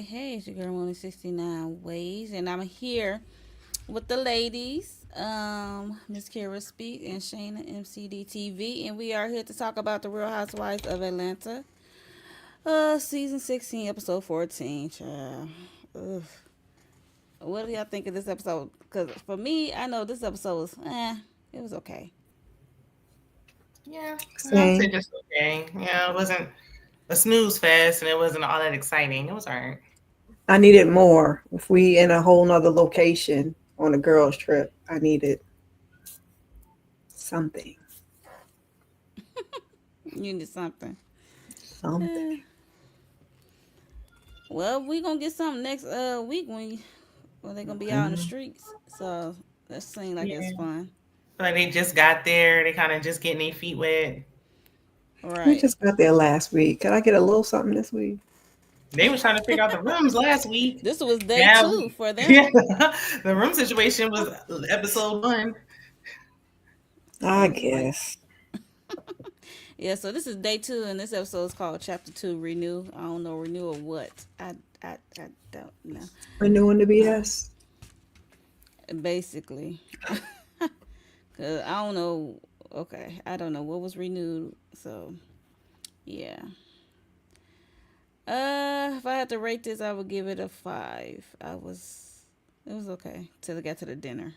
Hey, it's your girl Money 69 Ways, and I'm here with the ladies, Miss Kara Speak and Shayna MCD TV, and we are here to talk about the Real Housewives of Atlanta, season 16, episode 14. Child. Ugh. What do y'all think of this episode? Because for me, I know this episode was, it was okay. Yeah, I'd say Same. just okay. Yeah, it wasn't a snooze fest, and it wasn't all that exciting. It was all right. I needed more. If we in a whole nother location on a girls trip, I needed something. You need something. Something. Eh. Well, we gonna get something next week when they gonna be out in the Mhm. streets. So that seems like it's Yeah, fun. like they just got there. They kind of just getting their feet wet. We Right. just got there last week. Could I get a little something this week? They was trying to figure out the rooms last week. This was day Now, two for yeah, them. the room situation was episode one. I So like, guess. yeah. So this is day two, and this episode is called Chapter Two: Renew. I don't know renew or what. I don't know. Renewing the Uh, BS. Basically, cause I don't know. Okay, I don't know what was renewed. So yeah. If I had to rate this, I would give it a five. It was okay till I got to the dinner.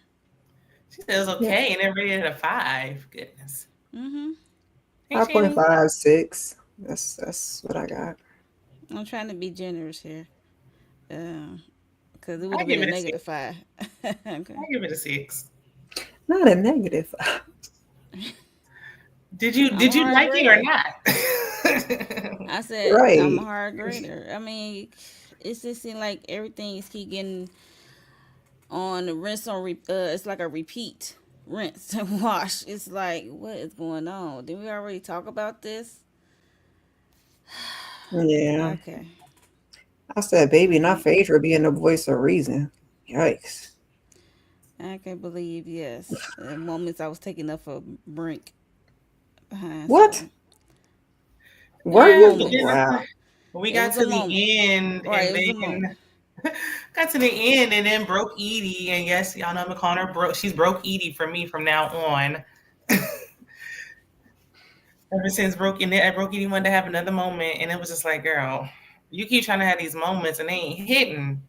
She said it was Yeah. okay, and then rated a five. Goodness. Mhm. Hey, Shayna. 5.5, 6. That's what I got. I'm trying to be generous here. Cause it would I have been give a it a six. negative five. Okay. I give it a six. Not a negative. I'm a Did you hard like it or grader. not? I said I'm a Right. hard grader. I mean, it's just seem like everything is keep getting on the rinse on. It's like a repeat rinse and wash. It's like what is going on? Did we already talk about this? Yeah. Okay. I said, baby, not I, Phaedra being the voice of reason. Yikes. I can't believe yes. At moments I was taking up for brink behind. What? So it Were was you? moments. Wow. We It got was a to the moment. end, Right. and It was a moment. then got to the end, and then broke Edie. And yes, y'all know I'm calling her broke. She's broke Edie for me from now on. Ever since broke Edie wanted to have another moment, and it was just like, girl, you keep trying to have these moments, and they ain't hitting.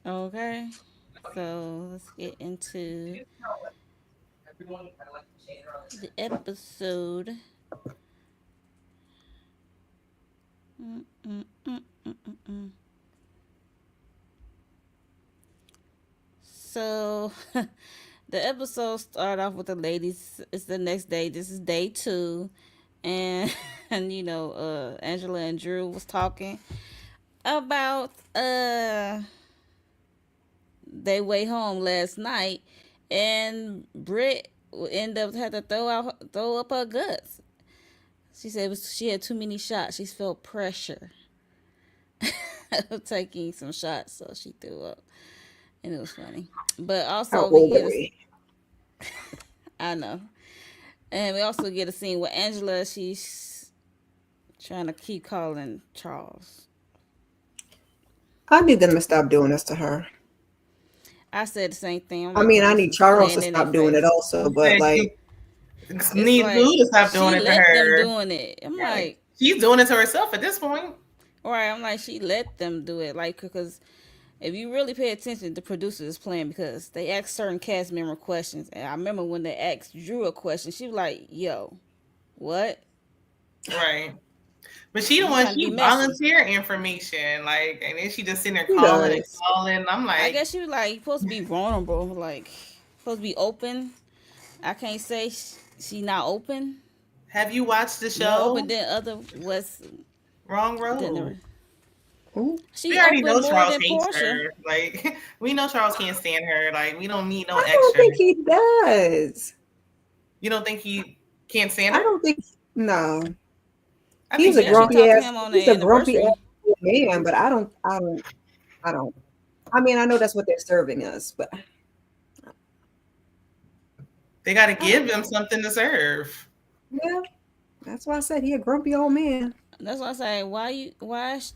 Okay. So let's get into the episode. Mm, mm, mm, mm, mm, mm. So the episode started off with the ladies. It's the next day. This is day two, and and Angela and Drew was talking about they way home last night, and Britt ended up had to throw up her guts. She said she had too many shots. She felt pressure of taking some shots, so she threw up, and it was funny. But How also we old get are a, we? I know, and we also get a scene with Angela. She's trying to keep calling Charles. I need them to stop doing this to her. I said the same thing. I'm I like, mean, cause I this need is Charles playing to in their stop doing it face. also, but Said like, you It's need who like to stop doing she it to let them her. doing it. I'm Right. like, She's doing it to herself at this point. all right. I'm like, she let them do it. Like, because if you really pay attention, the producer is playing because they ask certain cast member questions. And I remember when they asked Drew a question, she was like, "Yo, what?" Right. But she the I'm one, trying to be she messy. volunteer information, like, and then she just sitting there she calling and does. calling. I'm I like, guess she was like, "You supposed to be vulnerable, like supposed to be open." I can't say she not open, have you watched the more open show? than other was Wrong than Road. the. Ooh, We She already open know more Charles than hates Portia. her. Like, we know Charles can't stand her. Like, we don't need no I don't extra. think he does. You don't think he can't stand I her? don't think no. I think He's he a Yeah, she does. grumpy talked to ass. him on the He's a grumpy anniversary. ass man, but I don't. I mean, I know that's what they're serving us, but They got to I don't give him know. something to serve. Yeah, that's why I said he a grumpy old man. That's why I say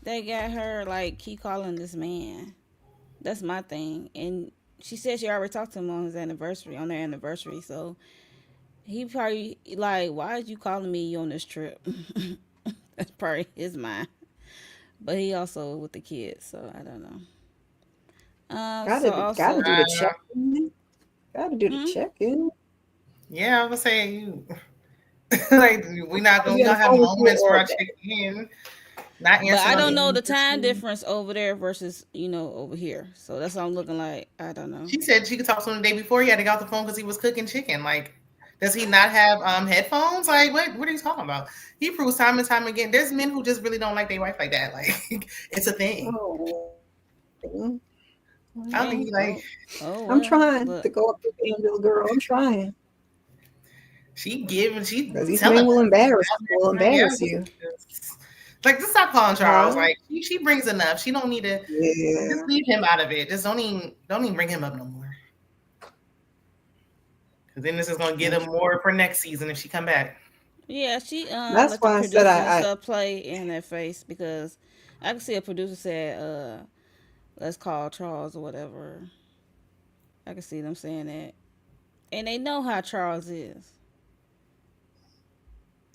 they got her like keep calling this man. That's my thing. And she said she already talked to him on his anniversary, on their anniversary. So he probably like, why is you calling me on this trip? That's probably his mind. But he also with the kids, so I don't know. So Gotta also, do the check in. Gotta do the hmm? check in. Yeah, I was saying you like we Be on the gonna have phone with you moments where all I day. check in, not But answering I no don't know Yeah. the phones and time shit. difference over there versus over here. So that's what I'm looking like. I don't know. She said she could talk to him the day before he had to get off the phone because he was cooking chicken. Like, does he not have headphones? Like, what are you talking about? He proves time and time again. There's men who just really don't like their wife like that. Like, it's a thing. Oh, I don't think Oh, he like. oh, oh I'm well. trying Look, to go up to the angel girl. I'm trying She because these telling men us. will Yeah. embarrass you. Like, just stop calling Charles. Huh? Like, she brings enough. She don't need to. Just Yeah. leave him out of it. Just don't even bring him up no more. Because then this is gonna get him more for next season if she come back. yeah, she That's let the why I said producers and I stuff play in their face because I can see a producer said, let's call Charles or whatever. I can see them saying that, and they know how Charles is.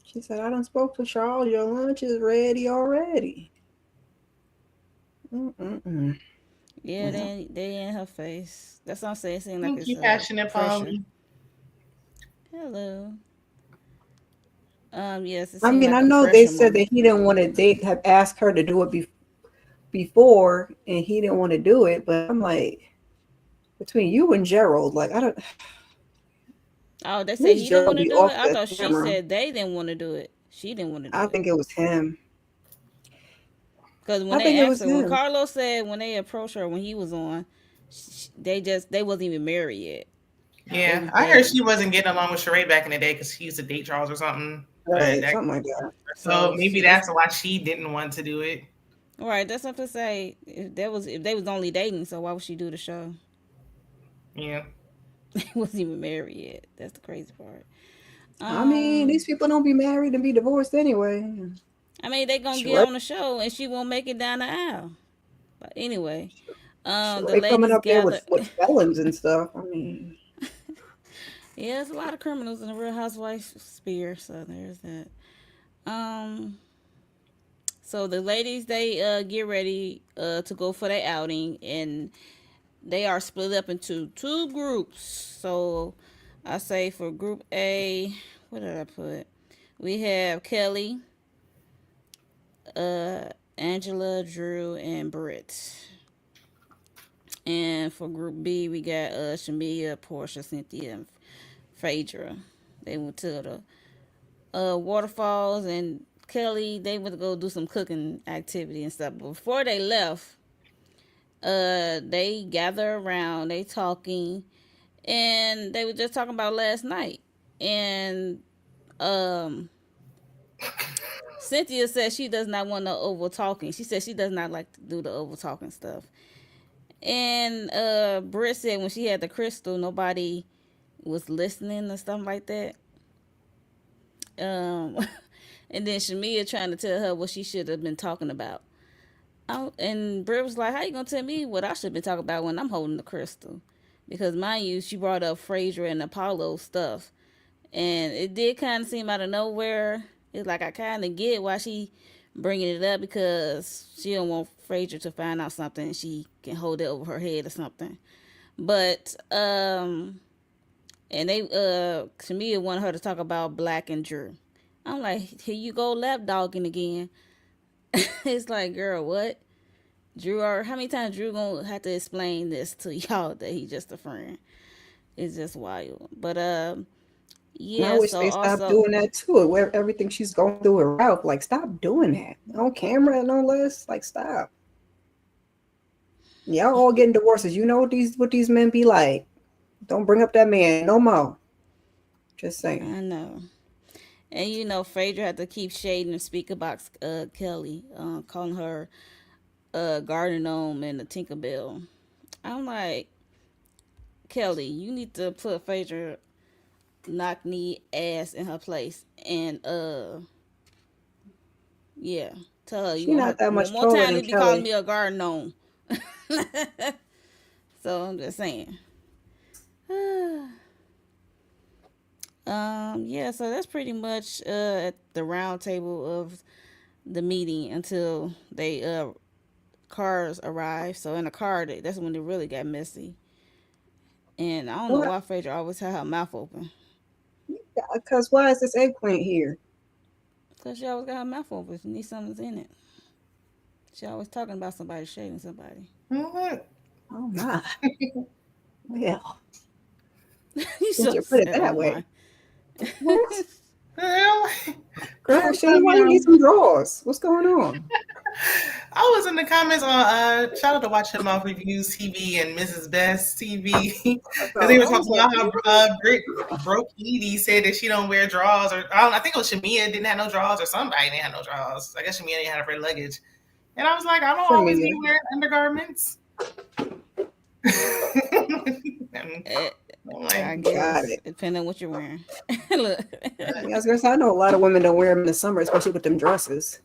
she said I done spoke to Charles. Your lunch is ready already. Mm-mm-mm. Yeah, Yeah. they in her face. That's what I'm saying. It seems like Thank it's you, passionate pressure. Polly. Hello. Yes, it I seemed mean, like I a know they pressure said that moment. he didn't want to date, have asked her to do it before, and he didn't want to do it. But I'm like, between you and Gerald, like, I don't, at Oh, they said least he didn't Gerald want to be do off it. I the thought she camera. said they didn't want to do it. She didn't want to do I it. think it was him. Because when I they think it asked was her, when him. Carlos said when they approached her when he was on, they wasn't even married yet. They Yeah, was I heard dating. she wasn't getting along with Sheree back in the day because she used to date Charles or something. But Right, something like that. so So maybe she was that's why she didn't want to do it. right. That's something to say. If they was only dating, so why would she do the show? Yeah. They wasn't even married yet. That's the crazy part. I mean, these Um, people don't be married and be divorced anyway. I mean they gonna get Sheree, on the show and she won't make it down the aisle. But anyway, the Sheree coming ladies up there gather. with felons and stuff. I mean, Yeah, there's a lot of criminals in the Real Housewives sphere, so there's that. Um, so the ladies they get ready to go for their outing, and they are split up into two groups. So I say for Group A, what did I put? We have Kelly, uh, Angela, Drew, and Britt. And for Group B, we got Shamia, Portia, Cynthia, and Phaedra. They went to the waterfalls, and Kelly they went to go do some cooking activity and stuff. But before they left, they gather around, they talking, and they were just talking about last night. And um, Cynthia said she does not want no over talking. She said she does not like to do the over talking stuff. And Britt said when she had the crystal, nobody was listening or something like that. Um, and then Shamia trying to tell her what she should have been talking about. And Britt was like, "How you gonna tell me what I should be talking about when I'm holding the crystal?" Because mind you, she brought up Frazier and Apollo stuff, and it did kind of seem out of nowhere. It's like I kind of get why she bringing it up because she don't want Frazier to find out something and she can hold it over her head or something. But and they Shamia wanted her to talk about Black and Drew. I'm like, here you go lap dogging again. It's like, girl, what? Drew, or how many times Drew gonna have to explain this to y'all that he just a friend? It's just wild. But and I yeah. wish So they stopped also, doing that too. Where everything she's going through with Ralph, like, stop doing that on camera and all this. Like, stop. Y'all all getting divorces. You know what these men be like. Don't bring up that man no more. Just saying. I know. And Phaedra had to keep shading and speak about Kelly, calling her garden gnome and a Tinkerbell. I'm like, Kelly, you need to put Phaedra knock knee ass in her place and Yeah. Tell her you She gonna not have that one much more taller time than to be calling Kelly. me a garden gnome. So I'm just saying. Yeah, so that's pretty much at the round table of the meeting until they cars arrive. So in the car, that's when it really got messy. And I don't know What? why Phaedra always had her mouth open. Because why is this eggplant here? Cause she always got her mouth open. She needs something's in it. She always talking about somebody shading somebody. What? Oh my. Well, You since so you put it sad. Oh that my. way. What? Well, Girl, Shane, why you need some drawers? What's going on? I was in the comments on shout out to Watch Him Off Reviews TV and Mrs. Best TV because they So were I was talking like, about how Britt broke Edie said that she don't wear drawers, or I think it was Shamia didn't have no drawers, or somebody didn't have no drawers. I guess Shamia didn't have her luggage, and I was like, I don't always be Shamia. wearing undergarments. And Eh, I'm I like, Got guess it. depending on what you're wearing. Look. Yeah, I was gonna say I know a lot of women don't wear them in the summer, especially with them dresses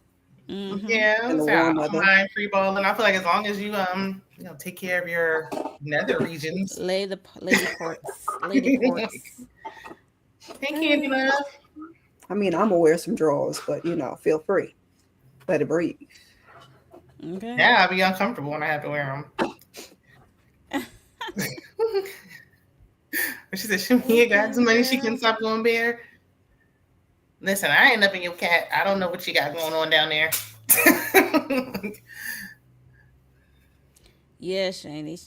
Mhm. yeah, in the so I warm don't weather. mind free balling. I feel like as long as you take care of your nether regions. Lady parts. Lady ports. Hey, Candy Love. I mean, I'm gonna wear some drawers, but feel free. Let it breathe. Okay. Yeah, I'll be uncomfortable when I have to wear them. She said, Shamia got Okay, too money, she can girl. stop going bare. Listen, I ain't up in your cat. I don't know what you got going on down there. Yeah, Shani.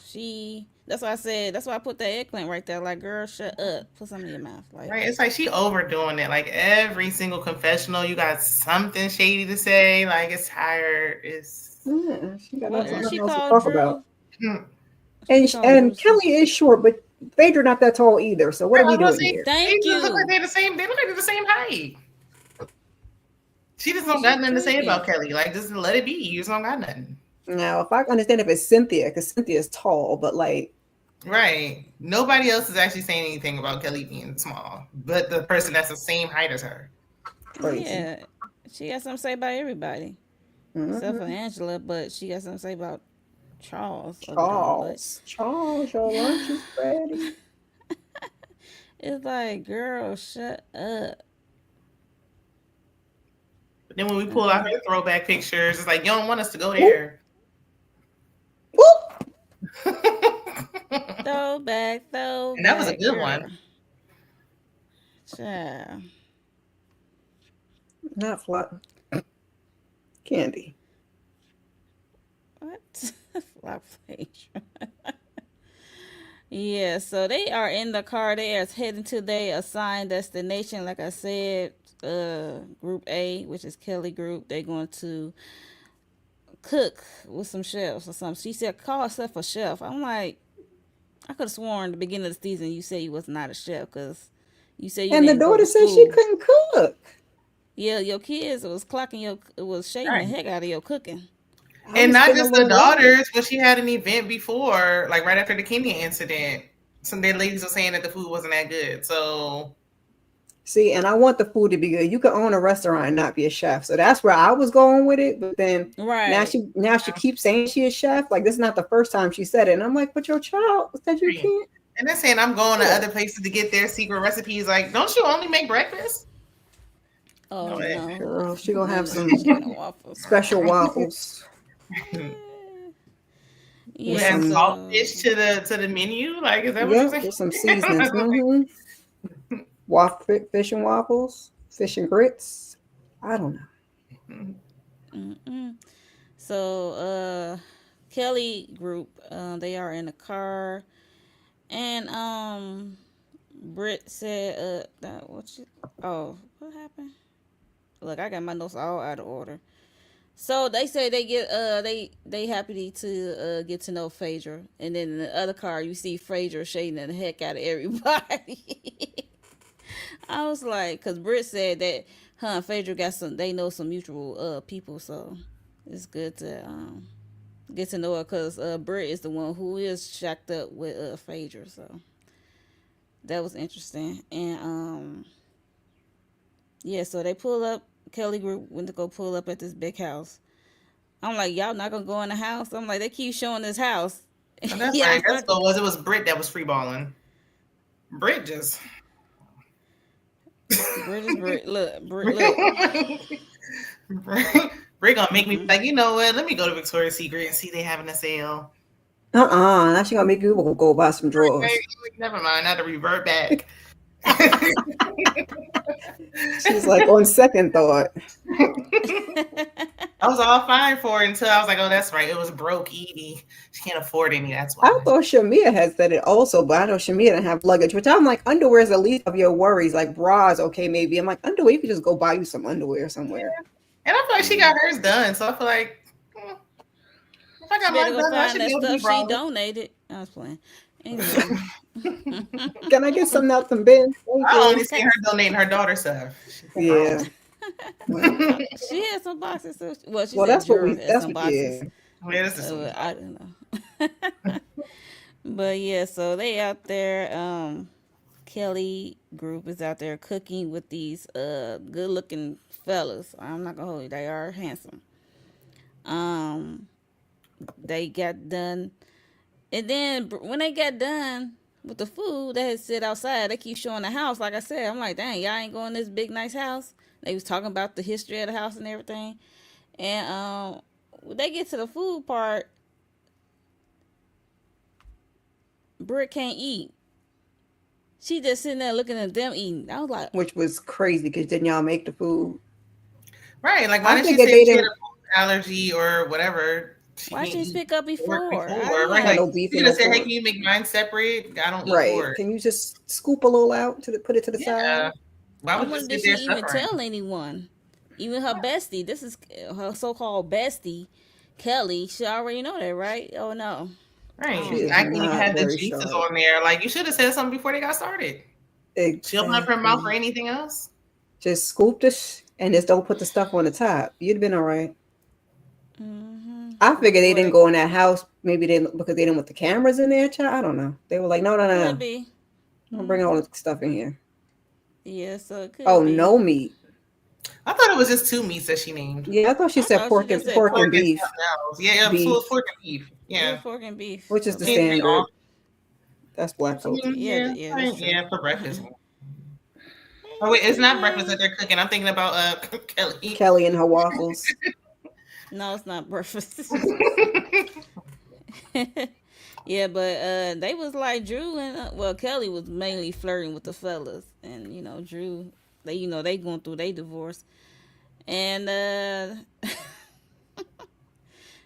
She. That's why I said. That's why I put that eggplant right there. Like, girl, shut up. Put something in your mouth. Like, Right? It's like she overdoing it. Like every single confessional, you got something shady to say. Like it's tired. It's Yeah, she got what nothing she else to called talk about. Drew? right. She And called Drew. and Kelly is short, but Phaedra not that tall either. So what I are we was gonna doing say here? they Thank just look like you. they're the same. They look like they're the same height. She just don't She got nothing to say tweaking. about Kelly. Like just let it be. You just don't got nothing. Now, if I understand if it's Cynthia, because Cynthia is tall, but like Right. Nobody else is actually saying anything about Kelly being small, but the person that's the same height as her. crazy. Yeah, she got something to say about everybody except for Hmm. Angela, but she got something to say about Charles, other dude. But Charles, your lunch is ready. it's like, girl, shut up. But then when we pull out Uh, her throwback pictures, it's like you don't want us to go Whoop, there. whoop. And that was a throwback, good girl. one. Child. Not flat. Candy. What? Flop page. Yeah, so they are in the car. They are heading to their assigned destination. Like I said, Group A, which is Kelly Group, they're going to cook with some chefs or something. She said, call herself a chef. I'm like, I could have sworn at the beginning of the season you said you was not a chef because you said you And the didn't go to daughter said she school. couldn't cook. Yeah, your kids was clocking it was shading the Right. heck out of your cooking. I And was not getting a just the little worried. daughters, but she had an event before, like right after the Kenya incident. Some dead ladies were saying that the food wasn't that good. So See, and I want the food to be good. You can own a restaurant and not be a chef. So that's where I was going with it. But then Right. now she keeps saying she is chef. Like this is not the first time she said it. And I'm like, but your child said you right. can't And they're saying I'm going to cook. other places to get their secret recipes. Like, don't you only make breakfast? Oh No way. no. Girl, she gonna No, have no some chicken and waffles. special waffles You with Yeah, add some saltfish so to the menu. Like, is that what you're yep, saying? with some seasonings. Fish and waffles, fish and grits. I don't know. mm-mm. So Kelly group, they are in the car and Britt said that what you oh, what happened? Look, I got my notes all out of order. So they say they get they happy to get to know Phaedra, and then in the other car you see Phaedra shading the heck out of everybody. I was like, cause Britt said that her and Phaedra got some, they know some mutual people, so it's good to get to know her, cause Britt is the one who is shacked up with Phaedra, so that was interesting, and Yeah, so they pull up. Kelly group went to go pull up at this big house. I'm like, y'all not gonna go in the house? I'm like, they keep showing this house. And that's right. Y'all That's not what gonna. it was. It was Brit that was free balling. Brit just. British Brit, look, Brit, look. Brit gonna make me Mm-mm. like, you know what? Let me go to Victoria's Secret and see they having a sale. Now she gonna make you go buy some Okay, drawers. never mind. I had to revert back. She's like, on second thought, I was all fine for it until I was like, oh, that's right. It was broke Edie. She can't afford any. That's I why. thought Shamia had said it also, but I know Shamia didn't have luggage, which I'm like, underwear is the least of your worries. Like bras, okay, maybe. I'm like, underwear, you could just go buy you some underwear somewhere. And I feel like she got hers done. So I feel like if I She got better mine go done, I find should be that able to be stuff she braless. donated. I was playing. Anyway. Can I get something out some bins? Thank I you. only seen her donating her daughter stuff. She's Yeah. braless. She had some boxes too. Well, she Well, said that's what Drew we. had That's some what. Yeah. boxes. Yeah, this is some I don't know. But yeah, so they out there. Kelly group is out there cooking with these good looking fellas. I'm not gonna hold you, they are handsome. Um, they got done, and then when they got done with the food, they had sit outside. They keep showing the house. Like I said, I'm like, dang, y'all ain't going to this big nice house. They was talking about the history of the house and everything. And when they get to the food part, Britt can't eat. She just sitting there looking at them eating. I was like, Which was crazy because didn't y'all make the food? right. Like, why I didn't she figured say they if she had didn't a food allergy or whatever? She why can't she didn't eat speak up pork before? I before, was right? had like, Like, no beef she and could have no said, "Hey, pork. can you make mine separate? I don't eat Right. pork." Can you just scoop a little out to put it to the Yeah. side? Why I would you wonder did sit she there even suffering? tell anyone? Even her bestie. This is her so-called bestie, Kelly. She already know that, right? Oh no, I Right. She don't is know. I can't even not have the very juices sharp. on there. Like, you should have said something before they got started. She opened up her mouth for Exactly. anything else. Just scoop this and just don't put the stuff on the top. You'd have been all right. I But figured they didn't boy, go in that house. Maybe they because they didn't want the cameras in there. Child, I don't know. They were like, no, no, no, could no. be. Don't bring all the stuff in here. Yeah, so it Oh, could be. no meat. I thought it was just two meats that she named. Yeah, I thought she I said thought she just said pork and Pork pork. and beef, something else. Yeah, so it beef, was pork and beef. Yeah, Yeah. pork and beef. which is So the She didn't say all. standard. That's black culture. yeah, Yeah, yeah, that's right, true. yeah, for breakfast. Oh wait, it's not breakfast Yeah. that they're cooking. I'm thinking about Kelly. Kelly and her waffles. No, it's not breakfast. Yeah, but they was like Drew and well, Kelly was mainly flirting with the fellas, and Drew, they going through their divorce, and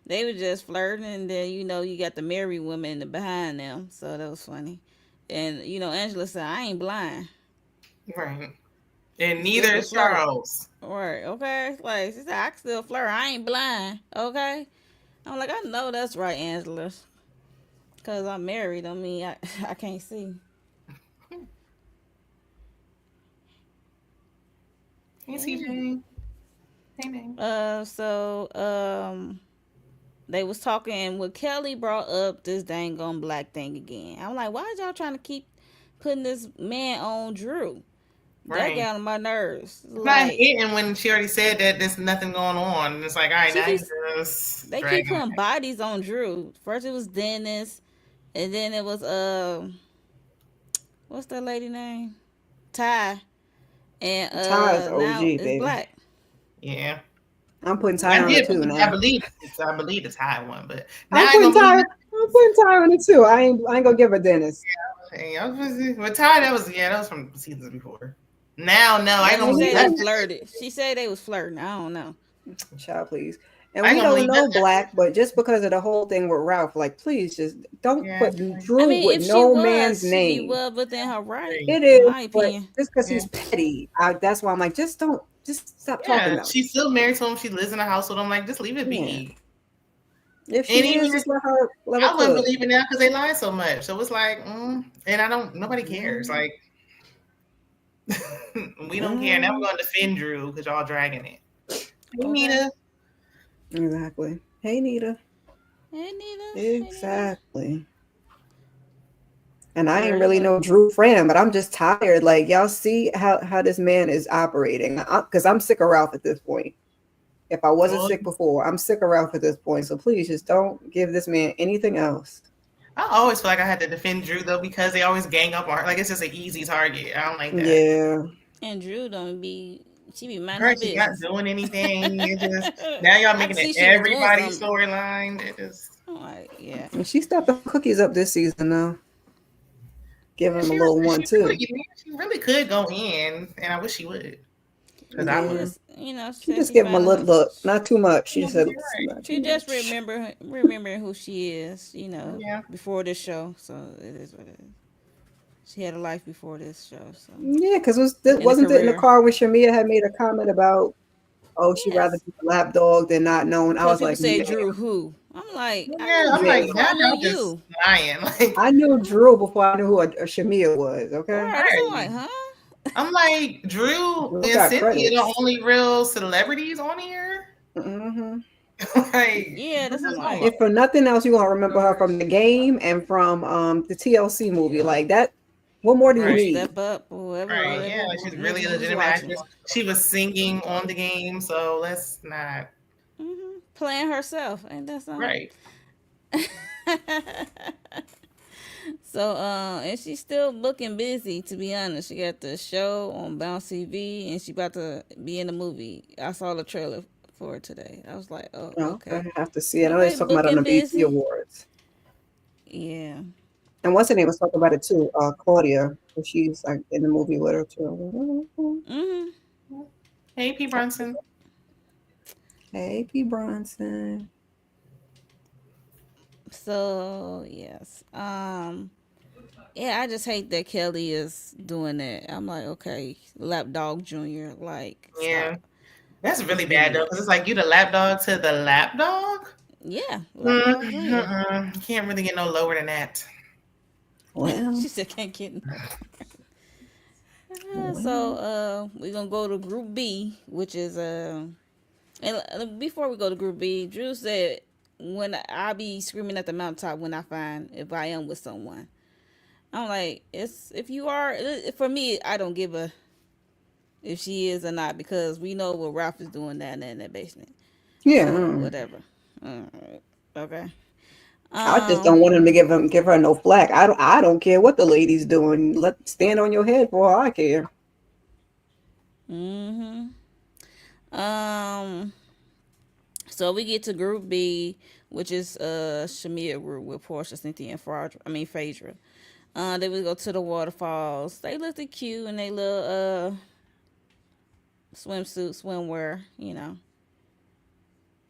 they were just flirting, and then you got the married woman behind them, so that was funny, and Angela said, "I ain't blind, Right. And you still neither can is flirt." Charles. Right, okay, like she said, "I can still flirt. I ain't blind." Okay, I'm like, I know that's right, Angela, cause I'm married. I mean, I can't see. Hey Hey. CJ. Hey name. So they was talking when Kelly brought up this dang on black thing again. I'm like, why y'all trying to keep putting this man on Drew? That Right. got on my nerves. It's not Like hitting when she already said that there's nothing going on. And it's like, all right, she now you keeps just they keep dragging putting bodies on Drew. First it was Dennis, and then it was what's that lady name? Ty, and Ty is now OG, it's baby. Black. it. Yeah. I'm putting Ty on it too I now. believe I believe it's high one, but now I'm I ain't putting gonna Ty. believe I'm putting Ty on it too. I ain't gonna give her Dennis. it. Hey, but Ty, that was from seasons before. Now, no, I ain't Well, gonna she And we believe say that. they don't, flirted. She say they was flirting. I don't know. child, please. And I ain't we gonna don't believe know that. Black, but just because of the whole thing with Ralph, like, please just don't Yeah, put I Drew mean, with if she no man's was, she'd be name. well within her right, right. It in is, my but opinion. just because Yeah, he's petty, that's why I'm like, just stop talking yeah. about She's still married to him. She lives in a house with him. Like, just leave it it. Yeah, be. if And she even is, just let her I wouldn't cook. believe it now because they lie so much. So it's like, and I don't. Nobody cares. Mm, Like, we don't care. Now we're mm, going to defend Drew because y'all dragging it. Hey, Okay. Nita. exactly. Hey, Nita. Hey, Nita. Hey, Nita. Exactly. And I ain't Very really much. no Drew friend, but I'm just tired. Like y'all see how this man is operating. Because I'm sick of Ralph at this point. If I wasn't Well, sick before, I'm sick of Ralph at this point. So please just don't give this man anything else. I always feel like I had to defend Drew though because they always gang up on her. Like it's just an easy target. I don't like that. Yeah. And Drew don't be. She be minding Her, her she's not business. doing anything. It just now y'all I can making it see she was doing everybody's something. storyline. It just I'm like, yeah. And she stepped her cookies up this season though. Giving yeah, him a little one too. she really could go in, and I wish she would because I Yeah. would. Just She said just she gave him a finally. little look, not too much. She just said You're right. not too She just much. remembering who she is. Yeah. Before this show. So it is what it is. She had a life before this show. So Yeah, because in a wasn't it in the career. car when Shamia had made a comment about, oh, she'd rather Yes. be a lap dog than not known? I Because was people like, say man, Drew who? I'm like, I Yeah, know I'm Drew like, yeah. before now I knew y'all just you. lying. Like, I knew Drew before I knew who a Shamia was. Okay, Right. That's I'm right. like, huh? I'm like, Drew Drew and got Cynthia, the credits. only real celebrities on here. Hmm. Like, Yeah, what that's I'm is going like, If for nothing else, you're gonna remember her from the game and from the TLC movie. Like that. What more do you or Right, need? step up or right. Yeah, whatever like she's really movie a you was legitimate watching. actress. She was singing on the game, so let's not. Playing herself. Ain't that something? Right. So, and she's still looking busy, to be honest. She got the show on Bounce TV, and she about to be in the movie. I saw the trailer for it today. I was like, oh, Oh, okay. I have to see it. I know they're Everybody talking about it on looking the BT busy. Awards. Yeah. And what's her name was talking about it too, Claudia. She's like in the movie with her too. Mm-hmm. Hey, P. Brunson. Hey, P. Bronson. So, yes. Yeah, I just hate that Kelly is doing that. I'm like, okay, Lapdog Junior, like, Yeah, stop. that's It's really bad though, really, because it's like you the lap dog to the lap dog. yeah, Lapdog Junior. You can't really get no lower than that. Well, She said can't get no. So, well. we're gonna go to Group B, which is and before we go to Group B, Drew said when I be screaming at the mountaintop when I find if I am with someone. I'm like, it's if you are for me, I don't give a if she is or not because we know what Ralph is doing down there in that basement. Yeah. So whatever. Alright. Okay. I just don't Um. want him to give her no flack. I don't care what the lady's doing. Let stand on your head for all I care. Mhm. Um. So we get to Group B, which is Shamia group with Portia, Cynthia, and Phaedra. They would go to the waterfalls. They looked cute in they little swimsuit, swimwear.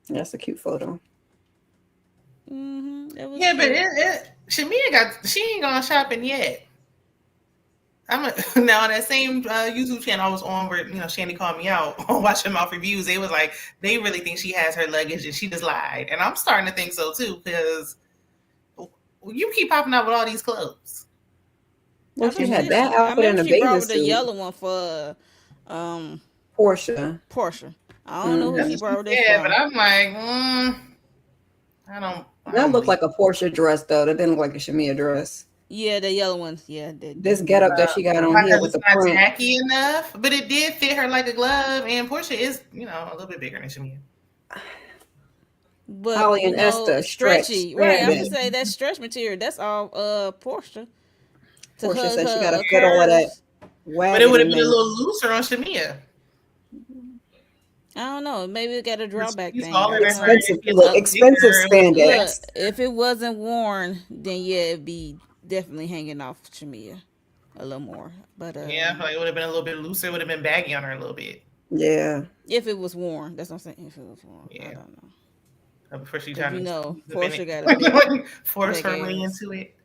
That's a cute photo. It was Yeah, but cute. she ain't gone shopping yet. Now on that same YouTube channel I was on where Shandy called me out on watching mouth reviews. They was like they really think she has her luggage and she just lied, and I'm starting to think so too because you keep popping out with all these clothes. Well, I know she she had said that I outfit remember and a she brought bathing with the suit. yellow one for um Portia. Portia. I don't know who That's she Hmm. what she borrowed this said, but from. I'm like, I That don't looked believe. like a Portia dress though. That didn't look like a Shamia dress. Yeah, the yellow ones. Yeah, This definitely getup did. that she got on here Because with it's the not print. tacky enough, but it did fit her like a glove. And Portia is, a little bit bigger than Shamia. But Holly and Esther stretch stretchy. Right, I'm gonna standing. say that stretch material. That's all Portia to Portia hug said she got to her fit all of that curves. But it would wagon have in been a there. little looser on Shamia. I don't know. Maybe it got a drawback She's thing. taller I don't than her, know. and Expensive, she's a look, little expensive bigger. It would have been Look, spandex. nice. if it wasn't worn, then yeah, it'd be definitely hanging off Shamia a little more. But Yeah, I feel like it would have been a little bit looser. It would have been baggy on her a little bit. Yeah. if it was worn, that's what I'm saying. If it was worn, I Yeah. don't know. Before she Cause trying to squeeze up in Portia got a it, force big her way ass. into it.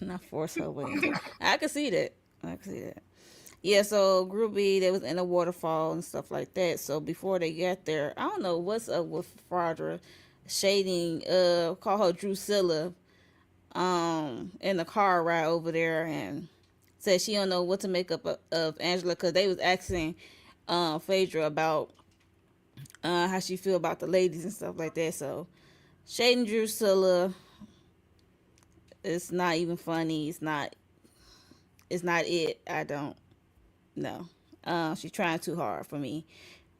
Not force her way into it. I could see that. I could see that. Yeah, so Group B, they was in a waterfall and stuff like that. So before they got there, I don't know what's up with Fradra shading, call her Drusilla, in the car ride over there and said she don't know what to make up of Angela because they was asking, Phaedra about, how she feel about the ladies and stuff like that. So shading Drusilla, It's not even funny. It's not. It's not it. I don't know. She's trying too hard for me.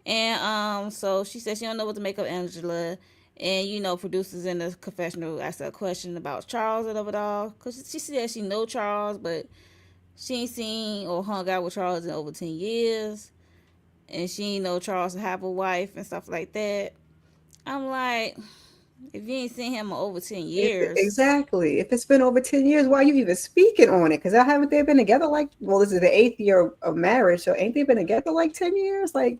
And so she said she don't know what to make of Angela. And producers in the confessional asked her a question about Charles and of it all, cause she said she know Charles, but she ain't seen or hung out with Charles in over 10 years, and she ain't know Charles to have a wife and stuff like that. I'm like, if you ain't seen him in over 10 years, Exactly. If it's been over 10 years, why are you even speaking on it? Because haven't they been together like, well, this is the 8th year of marriage, so ain't they been together like 10 years? Like,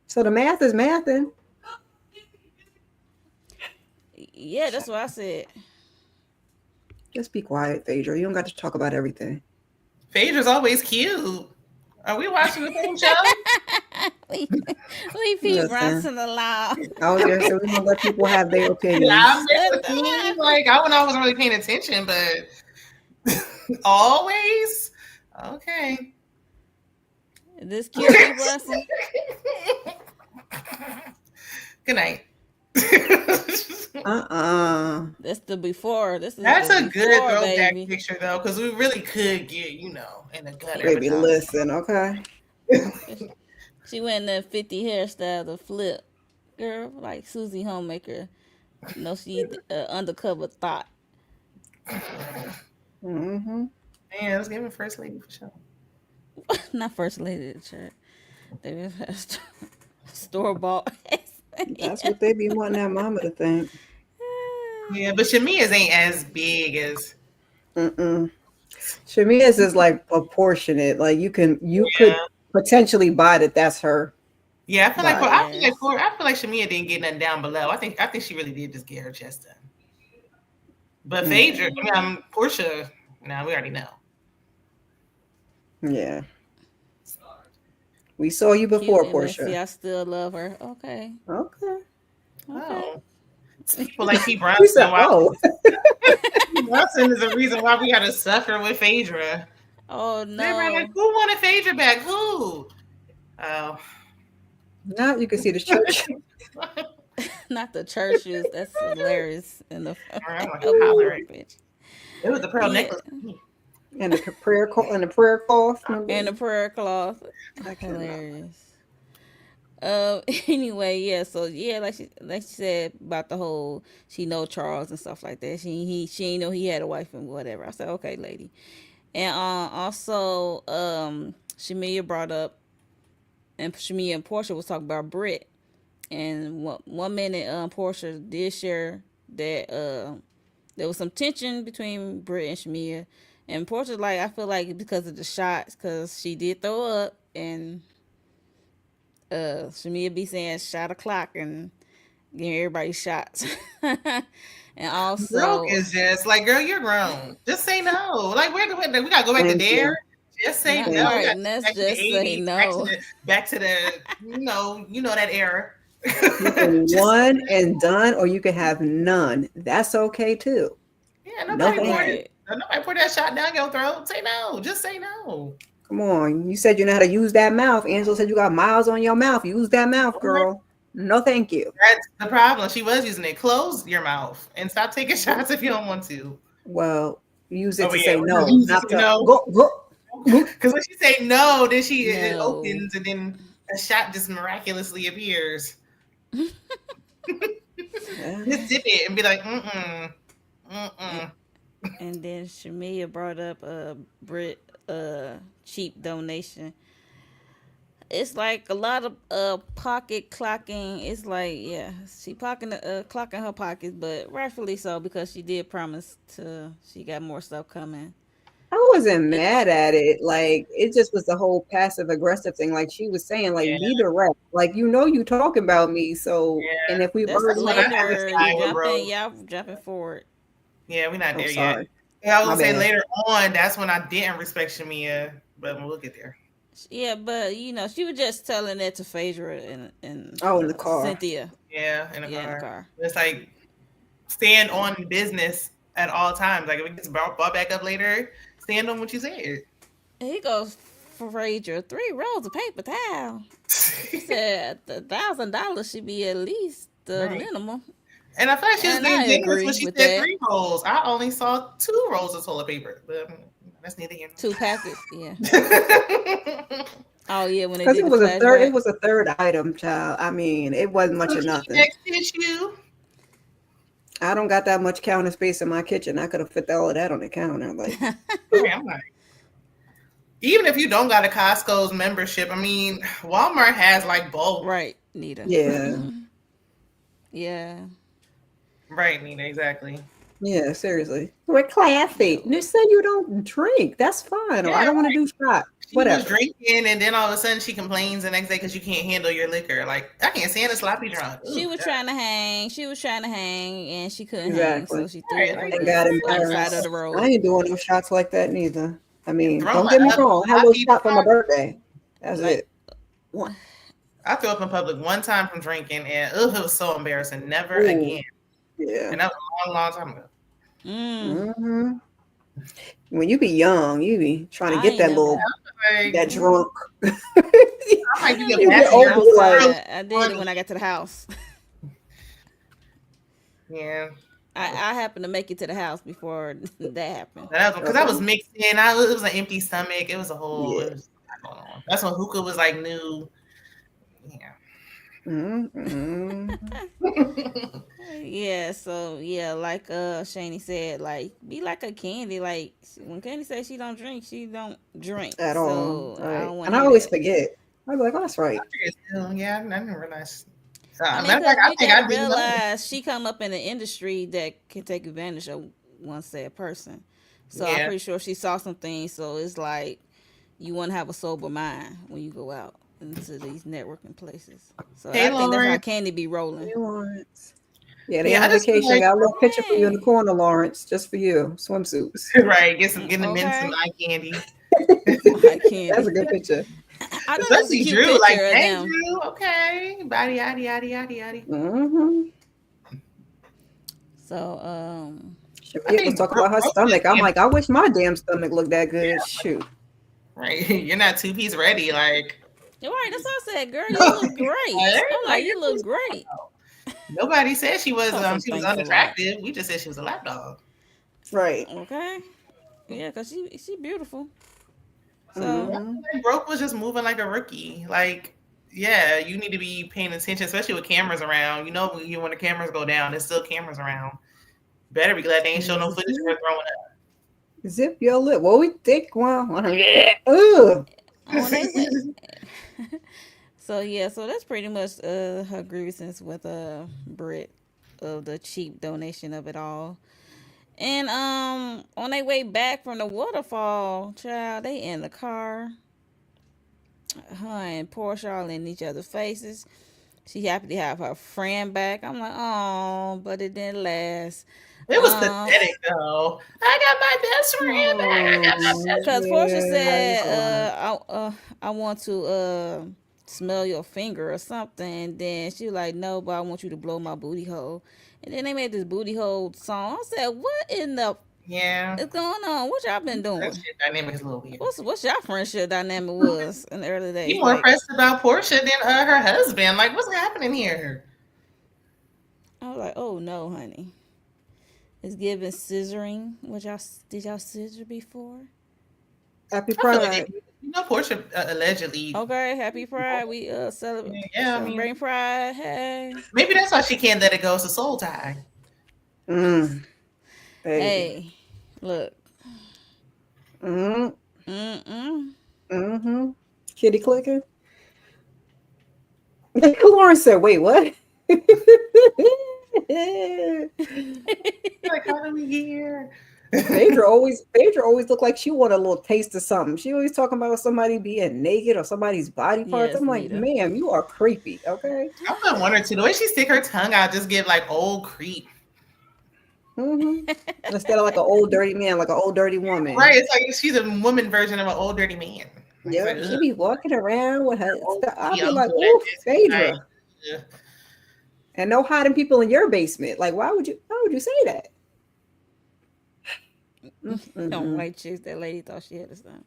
so the math is mathing. yeah, that's what I said. Just be quiet, Phaedra. You don't got to talk about everything. Phaedra's always cute. Are we watching the same show? we Pete Listen, Bronson allowed. I was going to say, we're going to let people have their Yeah, opinions. I missed the thing. Like, I wasn't really paying attention, but always? Okay. This cute Pete Bronson. Good night. That's the before. This is That's the a good before, throwback baby. picture, though, because we really could get, in the gutter. Baby, listen, okay? She went in the 50 hairstyle to flip. Girl, like Susie Homemaker. No, she undercover thought. Mm-hmm. Man, let's give him first lady for sure. Not first lady of the church. They just had store bought. That's what they be wanting that mama to think. Yeah, but Shamia's ain't as big as. Shamia's is like proportionate. Like you could potentially buy that that's her. Yeah, I feel like Shamia didn't get nothing down below. I think she really did just get her chest done. But Phaedra, Portia, we already know. Yeah. We saw you before, Cute, Portia. messy, I still love her. Okay. Oh. People like Pete Bronson. Pete Bronson is the reason why we gotta suffer with Phaedra. Oh no. Like, who wanted Phaedra back? Who? Oh. Now you can see the church. Not the churches. That's hilarious. In the bitch. It was the pearl necklace. And the prayer cloth. And the prayer cloth. And the prayer cloth. Hilarious. Anyway, yeah. So yeah, like she said about the whole she know Charles and stuff like that. She ain't know he had a wife and whatever. I said okay, lady. And also Shamia brought up, and Shamia and Portia was talking about Britt. And one minute Portia did share that there was some tension between Britt and Shamia. And Portia, like, I feel like because of the shots, because she did throw up, and Shamia be saying shot o'clock and giving everybody shots. And also, Brooke is just like, girl, you're grown. Just say no. Like, we gotta go back to there. Just say no. Right, and that's just say no. Back to the that era. You can one and done, or you can have none. That's okay too. Yeah, nobody pour that shot down your throat. Say no. Just say no. Come on. You said you know how to use that mouth. Angela said you got miles on your mouth. Use that mouth, girl. No, thank you. That's the problem. She was using it. Close your mouth and stop taking shots if you don't want to. Well, use it to say no. Not to no. Go. Because when she say no, then it opens and then a shot just miraculously appears. Just sip it and be like, And then Shamia brought up Brit cheap donation. It's like a lot of pocket clocking. It's like, yeah, she clocking her pockets, but rightfully so, because she did promise she got more stuff coming. I wasn't mad at it. Like, it just was the whole passive aggressive thing. Like she was saying, like, be direct. Like, you talking about me. So, and if we've already later, y'all jumping forward. Yeah, we're not there yet. Yeah, I was gonna say later on, that's when I didn't respect Shamia, but we'll get there. Yeah, but she was just telling that to Phaedra and in the car. Cynthia. Yeah, in the car. It's like stand on business at all times. Like if it gets brought back up later, stand on what you said. He goes, Phaedra, 3 rolls of paper towel. He said $1,000 should be at least the minimum. And I feel like she was And being I generous agree when she with said that. 3 rolls. I only saw 2 rolls of toilet paper, but that's neither here Two packets, yeah. nor there. Oh yeah, when they Because did the flashback. it was a third item, child. I mean, it wasn't much Some of nothing. Kleenex tissue. I don't got that much counter space in my kitchen. I could have fit all of that on the counter. Like, Okay, I'm like, even if you don't got a Costco's membership, I mean, Walmart has like bulk. Right, Nita. yeah, Yeah. Right, Nina, exactly. yeah, seriously. We're classy. So You said you don't drink. That's fine. Or I Yeah, don't want to do shots. she was Whatever. drinking, and then all of a sudden she complains the next day because you can't handle your liquor. Like, I can't stand a sloppy drunk. she Ooh, was God. trying to hang. She was trying to hang, and she couldn't hang, so Exactly. she threw Right, up like, on And the got other side of embarrassed. the I road. ain't doing no shots like that neither. I mean, throwing don't get me up wrong. I had a little sloppy shot for my drunk. birthday. That's Like, it. One. I threw up in public one time from drinking, and it was so embarrassing. Never Ooh, again. yeah. And that was a long, long time ago. mm, hmm When you be young, you be trying to I get ain't that never. little Like, that drunk. I'm I like, ain't you never get You did get past that your from older, first like, round, outside. I did it when I got to the house. yeah. I happened to make it to the house before that happened. That was because I was okay. mixed in. It was an empty stomach. It was a whole. Yeah. It was a lot going on. That's when hookah was like new. Yeah. Mm-hmm. Yeah, so yeah, like Shani said, like be like a Candy. Like when Candy says she don't drink, she don't drink. At all. So I Right. don't want And to I hear always that. forget. I be like, oh, that's right. Yeah, I didn't realize. I mean, Matter of fact, cause I you think gotta I didn't know. realize she come up in an industry that can take advantage of one said person. So I'm Yeah. pretty sure she saw some things. So it's like you want to have a sober mind when you go out into these networking places. So Hey, I think that's how Lauren. Candy be rolling. Hey, Lawrence. Yeah, they Yeah, I on just feel vacation. like Got a little picture for you in the Hey, corner, Lawrence, just for you. Swimsuits. right, getting the men some okay, eye candy, hi That's a Candy. good picture. I thought it was a especially cute Drew. Like, picture of dang, them. Drew. Okay, body, yaddy, yaddy, yaddy, yaddy. Mm-hmm. So I Shavia was think talking about her Brooke is stomach. I'm being like, I wish my damn stomach looked that good. Shoot. right. You're not 2 piece ready. Like, you're right. That's what I said, girl. You look great. what? I'm Like, like, you look great. nobody said Tell some she was thanks a lot. unattractive. We just said she was a lapdog. Right. Okay. Yeah, cause she beautiful. So Mm-hmm. Like, Brooke was just moving like a rookie. Like, yeah, you need to be paying attention, especially with cameras around. You know, when the cameras go down, there's still cameras around. Better be glad they ain't show no footage of her throwing Zip your lip. What we think? Well, ugh. on they way. up. So yeah, so that's pretty much her grievances with Brit of the cheap donation of it all. And on their way back from the waterfall, child, they in the car. Her and Portia all in each other's faces. She happy to have her friend back. I'm like, oh, but it didn't last. It was Um, pathetic though. I got my best friend back. I got my Oh, best Cause Portia yeah. said, I want to smell your finger or something. And then she was like, no, but I want you to blow my booty hole. And then they made this booty hole song. I said, what in the Yeah. is going on? What y'all been That doing? shit dynamic is a little weird. What's y'all friendship dynamic was in the early You days? more Like, pressed about Portia than her husband. Like, what's happening here? I was like, oh no, honey. It's giving scissoring. Did y'all scissor before? Happy I feel like Pride. you know Portia allegedly. Okay, happy Pride. We Yeah, I mean, celebrating Pride. Hey. maybe that's why she can't let it go. It's a soul tie. Mm, baby. Hey. Look. Mm, Mm-mm. mm-hmm. Kitty clicking. Lauren said, wait, what? Like, how do we get here? Phaedra always looked like she wanted a little taste of something. She always talking about somebody being naked or somebody's body parts. Yes, I'm like, Nita. ma'am, you are creepy, okay? I put one or two. The way she stick her tongue out just give like old creep. Mm-hmm. Instead of like an old dirty man, like an old dirty woman. Right? It's like she's a woman version of an old dirty man. Like, it's like, Yep, she ugh, be walking around with her old stuff. I'll creepy be like, uncle at oh, this. Like, Phaedra. ugh. And no hiding people in your basement. Like, why would you say that? On Mm-mm. white chicks, that lady thought she had a son.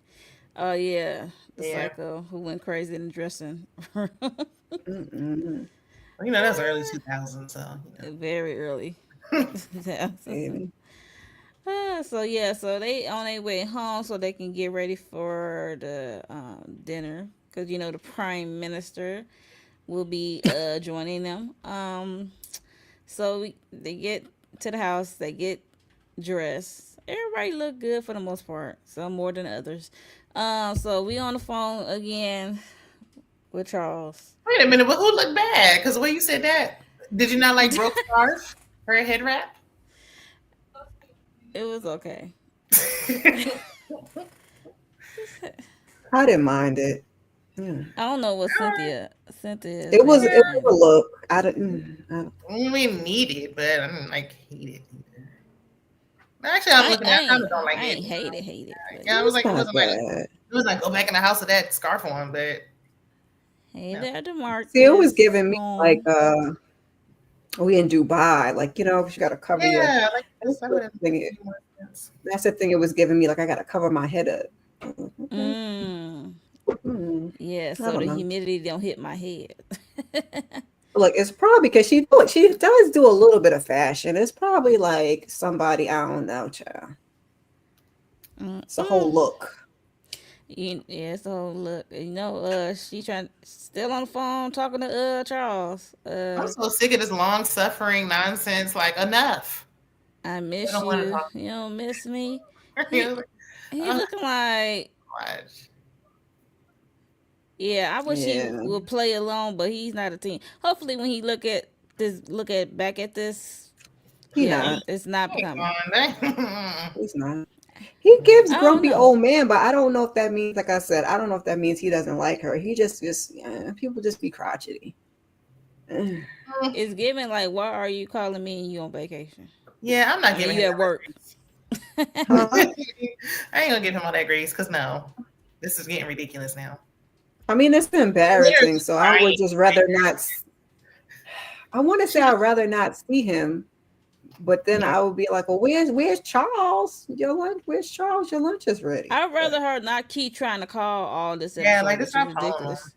Oh yeah, the Yeah. psycho who went crazy in the dressing. Mm-mm. You know, that's early 2000s, so Very early. Baby. So yeah, so they on their way home so they can get ready for the dinner because you know the prime minister will be joining them. They get to the house, they get dressed. Everybody look good for the most part, some more than others. So we on the phone again with Charles. Wait a minute, but who looked bad? Because the way you said that, did you not like Brooke scarf, her head wrap? It was okay. I didn't mind it. Yeah. I don't know what Alright. Cynthia It was didn't it mind was a it. look. I don't, We need it, but I didn't like hate it either. Actually, I'm looking at. I kind of don't like I it. ain't hate it, but Yeah, I was it's like, it not wasn't like bad. it was like go back in the house with that scarf on, but hey no. there, See, it was Demarcus giving me like home. we in Dubai, like you know, 'cause you got to cover your. Yeah, like That's that would the have thing. made more sense. That's the thing. It was giving me like I got to cover my head up. Okay. Mm. Hmm. Yeah, I so don't the know. humidity don't hit my head. Look, it's probably because she does do a little bit of fashion. It's probably like somebody I don't know, child. It's a whole Mm-mm. look. Yeah, so look, she trying still on the phone talking to Charles. I'm so sick of this long suffering nonsense. Like enough. I I miss don't want to you. talk. You don't miss me. You know, He like, he oh, looking like gosh. yeah. I wish he Yeah. would play alone, but he's not a team. Hopefully, when he look at back at this, He yeah, not. it's not Hang becoming. on. He's not. He gives I don't grumpy know. old man, but I don't know if that means, like I said, I don't know if that means he doesn't like her. He just yeah, people just be crotchety. Ugh. It's given like, why are you calling me and you on vacation? Yeah, I'm not I mean, giving you him at all that work. grace. Huh? I ain't gonna give him all that grace because no, this is getting ridiculous now. I mean, it's embarrassing. Literally So I would crying. just rather not. I want to say She I'd rather not see him, but then yeah, I would be like, well, where's Charles? Your lunch? Where's Charles? Your lunch is ready. I'd But rather her not keep trying to call all this yeah, like episode, this which is not home. ridiculous.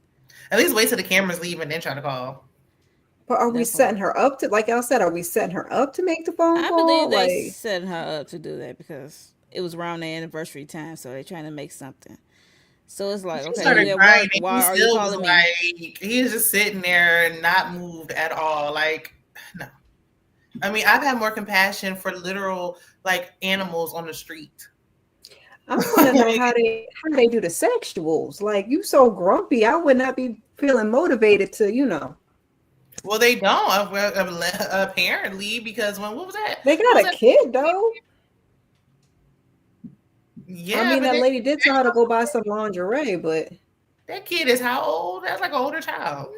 At least wait till the cameras leave and then try to call. are we That setting part. her up to, like I said, are we setting her up to make the phone I believe call? they Like, set her up to do that because it was around their anniversary time, so they're trying to make something. So it's like, She okay, started you at crying work. and he Why are you still was calling me? like, he was just sitting there and not moved at all. Like, no. I mean, I've had more compassion for literal like animals on the street. I want to know how they do the sexuals. Like, you so grumpy, I would not be feeling motivated to, Well, they don't apparently because what was that? they What got was a that? kid though. I Yeah, mean, but that lady did tell her to go buy some lingerie, but that kid is how old? That's like an older child.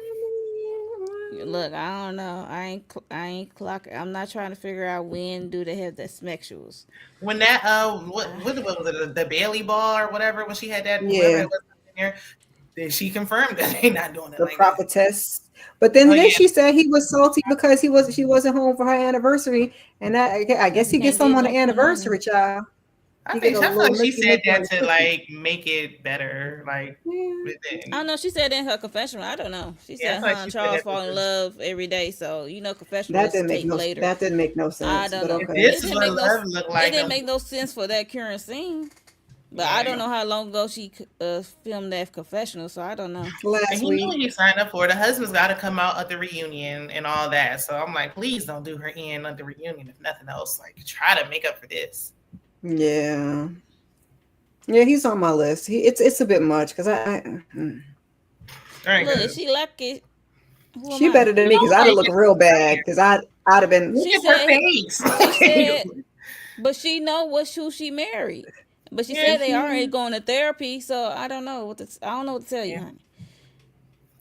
Look, I don't know. I ain't clock. I'm not trying to figure out when do they have the sexuals. When that Uh, what was it, the Bailey ball or whatever, when she had that whoever yeah, it was in there, then she confirmed that they not doing it the like that. prophetess. But then Oh she said he was salty because she wasn't home for her anniversary, and I guess he gets can't some get on the no money. anniversary, child. I He get think a I feel little like she said Mickey that on his to cookie. like make it better, like Yeah. I don't within. know. She said in her confessional. I don't know. She Yeah, I said feel her like and she said Charles that fall in because love every day. So confessionals take later. That didn't make no I sense. don't But know. if okay. It this is didn't what make no. love look It like, didn't make no sense for that current scene. But I yeah. don't know how long ago she filmed that confessional. So I don't know. And Last he knew what week. he signed up for. The husband's got to come out at the reunion and all that. So I'm like, please don't do her in at the reunion if nothing else. Like, try to make up for this. Yeah. Yeah, he's on my list. It's a bit much because All right, Look, if guys. she like it, who am she I? better than You me because don't I'd have like looked it. real bad because I'd have been. Look She at her said. face. She said. But she know who she married. But she Yeah, said they already going to therapy, so I don't know I don't know what to tell you, yeah, honey.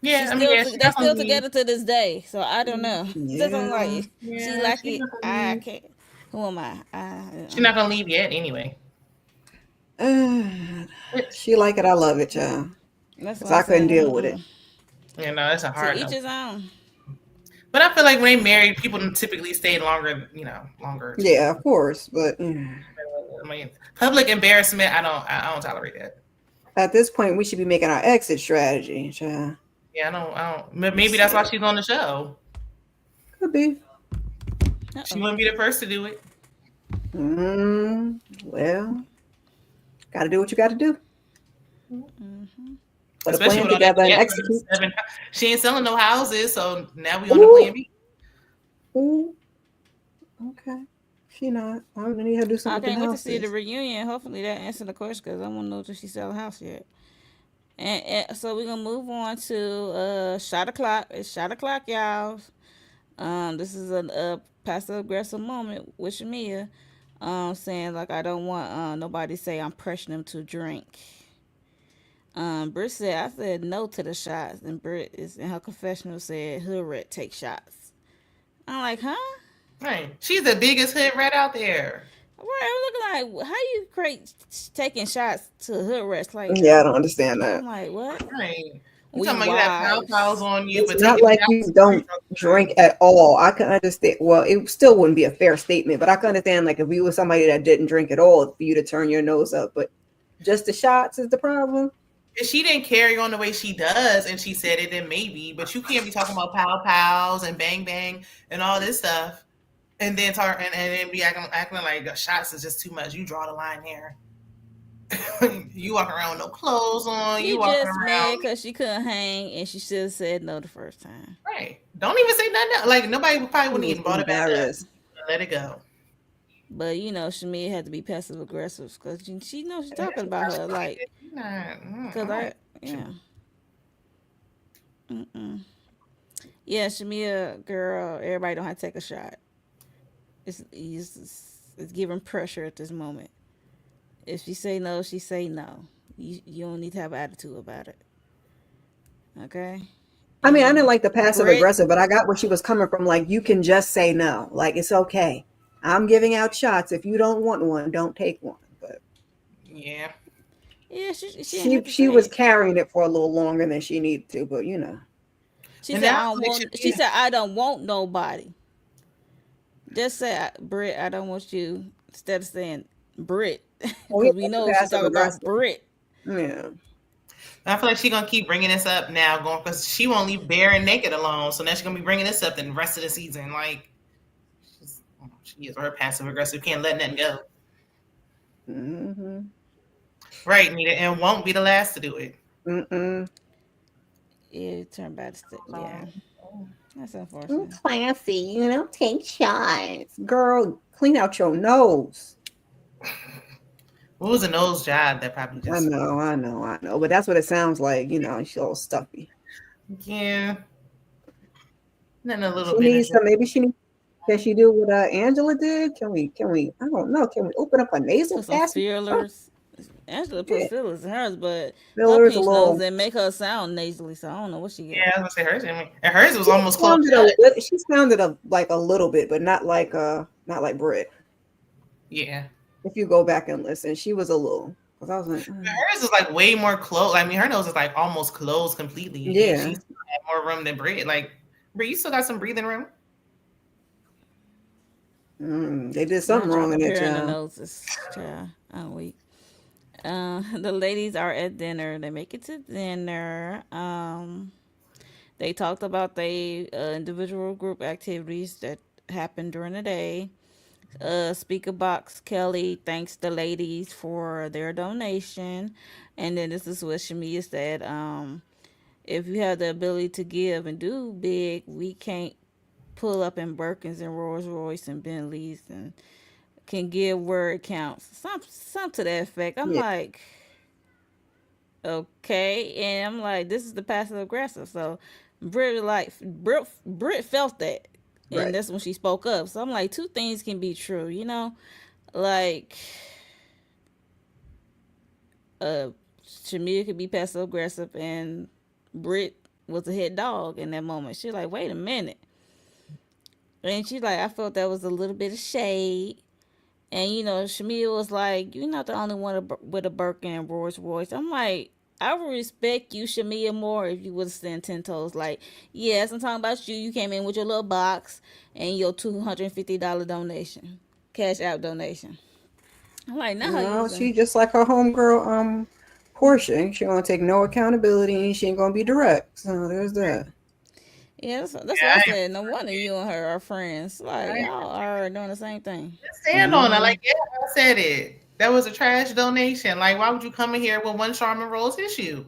yeah. I mean, yeah, she's They not gonna still leave. together to this day, so I don't know. That's what I'm Yeah. like. She Yeah, like she's it. not gonna I leave. can't. Who am I? She's not gonna leave yet, anyway. But She like it. I love it, child. That's Because what I'm I couldn't saying. deal with it. Mm-mm. you know, it's a To hard each no. his own. But I feel like when they married, people typically stay longer. You know, longer Yeah, together. of course. But I mean, public embarrassment. I don't tolerate that. at this point, we should be making our exit strategy, child. Yeah, I don't. Maybe That's that's why it. she's on the show. be. She wouldn't be the first to do it. Well, got to do what you got to do. Mm-hmm. Put a Especially plan with all that together and debt from the execute. 7. She ain't selling no houses, so now we on the plan B. Ooh, okay. She not. I'm gonna need her to do I something with can't the wait to see the houses. reunion. Hopefully that answered the question because I want to know if she sell a house yet. And so we're gonna move on to shot o'clock. It's shot o'clock, y'all. This is a passive aggressive moment with Shamia. Saying like I don't want nobody to say I'm pressuring them to drink. Britt said I said no to the shots, and Britt is in her confessional said hood rat take shots. I'm like, huh? Right. She's the biggest hood rat out there. Right, I'm looking like how you create taking shots to hood rats like. Yeah, I don't understand that. I'm like, what? Right. You We talking about you have pow wives. on you, It's but not taking like you shots is don't pretty fucking drink crazy. at all. I can understand. Well, it still wouldn't be a fair statement, but I can understand like if you were somebody that didn't drink at all, for you to turn your nose up. But just the shots is the problem. If she didn't carry on the way she does, and she said it, then maybe. But you can't be talking about pows and bang bang and all this stuff, and then talk and then be acting like shots is just too much. You draw the line there. You walking around with no clothes on. You You walking just mad around because she couldn't hang and she should have said no the first time. right. Don't even say nothing else. Like nobody probably He wouldn't was even brought it back up. embarrassed. Let it go. But you know, Shamia had to be passive aggressive because she knows she's And talking that's about why her. she Like, did not. cause yeah, yeah, Shamia girl, everybody don't have to take a shot. It's giving pressure at this moment. If she say no, she say no. You don't need to have an attitude about it. Okay. I mean, I didn't And like the passive Brit, aggressive, but I got where she was coming from. Like, you can just say no. Like, it's okay. I'm giving out shots. If you don't want one, don't take one. But Yeah. yeah, she ain't she have to she say was it. carrying it for a little longer than she needed to. But She And said now I don't like want. She said I don't want nobody. Just say Brit, I don't want you. Instead of saying Brit, oh yeah, because we that's know she passive talk about aggressive. Brit. Yeah. I feel like she's gonna keep bringing this up now, going because she won't leave bare and naked alone. So now she's gonna be bringing this up the rest of the season. Like she is her passive aggressive, can't let nothing go. Mm-hmm. Right, Nita, and won't be the last to do it. Mm-mm. Yeah, turn back. Yeah, that's I'm unfortunate. classy, take shots. Girl, clean out your nose. What was a nose job that probably I just know, I know, I know. But that's what it sounds like, she's all stuffy. yeah, nothing a little She bit needs into some, maybe can she do what Angela did? Can we, I don't know, can we open up a nasal Put some passage? Something? fillers. Angela put Yeah. fillers in hers, but her Filler is a pinched nose little, and make her sound nasally. So I don't know what she got. yeah. I was gonna say hers. I mean, and hers was she almost closed sounded shut. like a little bit, but not like Brit. Yeah, If you go back and listen, she was a little, because I was like, but hers is like way more closed. I mean, her nose is like almost closed completely. Yeah, yeah. she still had more room than Brit. Like Brit, you still got some breathing room. They did Not something y'all wrong in that comparing the child. noses. Child, I'm weak. The ladies are at dinner. They make it to dinner. They talked about the individual group activities that happened during the day. Speaker Box Kelly thanks the ladies for their donation. And then this is what Shamia said. If you have the ability to give and do big, we can't pull up in Birkins and Rolls Royce and Bentleys and can give where it counts. Some to that effect. I'm Yeah, like, okay, and I'm like, this is the passive aggressive. So Brit felt that, and right. that's when she spoke up. So I'm like, two things can be true, like uh, Shamia could be passive aggressive, and Brit was a hit dog in that moment. She's like, wait a minute, and she's like, I felt that was a little bit of shade. And Shamia was like, "You're not the only one with a Birkin and Rolls Royce." I'm like, I would respect you, Shamia, more if you would have sent 10 toes. Like, yes, I'm talking about you. You came in with your little box and your $250 donation, cash out donation. I'm like, now how you She say? just like her homegirl, Portia. She gonna take no accountability and she ain't gonna be direct. So there's that. Yeah, that's what I Yeah, said. No wonder you and her are friends. Like I y'all are doing the same thing. stand on it. Mm-hmm. Like, yeah, I said it. That was a trash donation. Like, why would you come in here with one Charmin Rose issue?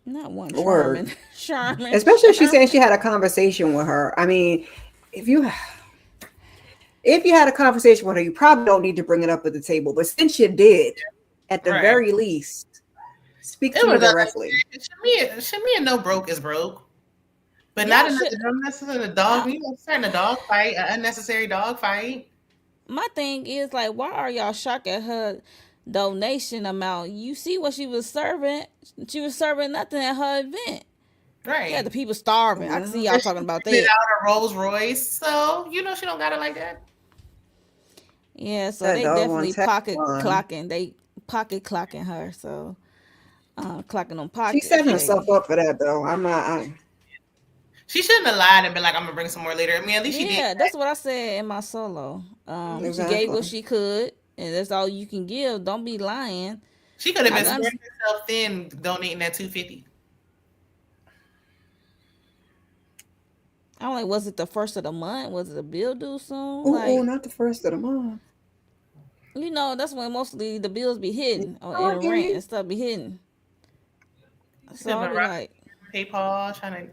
Not one Word. Charmin, Charmin, Especially if she's saying Charmin. she had a conversation with her. I mean, if you if you had a conversation with her, you probably don't need to bring it up at the table. But since you did, at the Right. very least, speak It to me was directly. Shamia no broke is broke. But not Y'all another should. not necessarily a I, dog. You know, starting a dog fight, an unnecessary dog fight. my thing is like, why are y'all shocked at her donation amount? You see what she was serving? She was serving nothing at her event. Yeah, the Right. people starving. I can see Well, y'all And she talking about rented that. out a Rolls Royce, so you know she don't got it like that. Yeah, so that they doggone definitely tax pocket line. clocking. They pocket clocking her. So clocking on She's pockets. setting herself They up for that, though. I'm not. She shouldn't have lied and been like, "I'm gonna bring some more later." I mean, at least she did Yeah, that. that's what I said in my solo. She gave what Exactly. she could, and that's all you can give. Don't be lying. She could have I been can spreading herself thin, donating that 250. I'm like, was it the first of the month? Was it a bill due soon? Oh, Like, not the first of the month. that's when mostly the bills be hidden or Oh, I in hear rent you. and stuff be hidden. She So could have I'll been be like, rocking PayPal, trying to.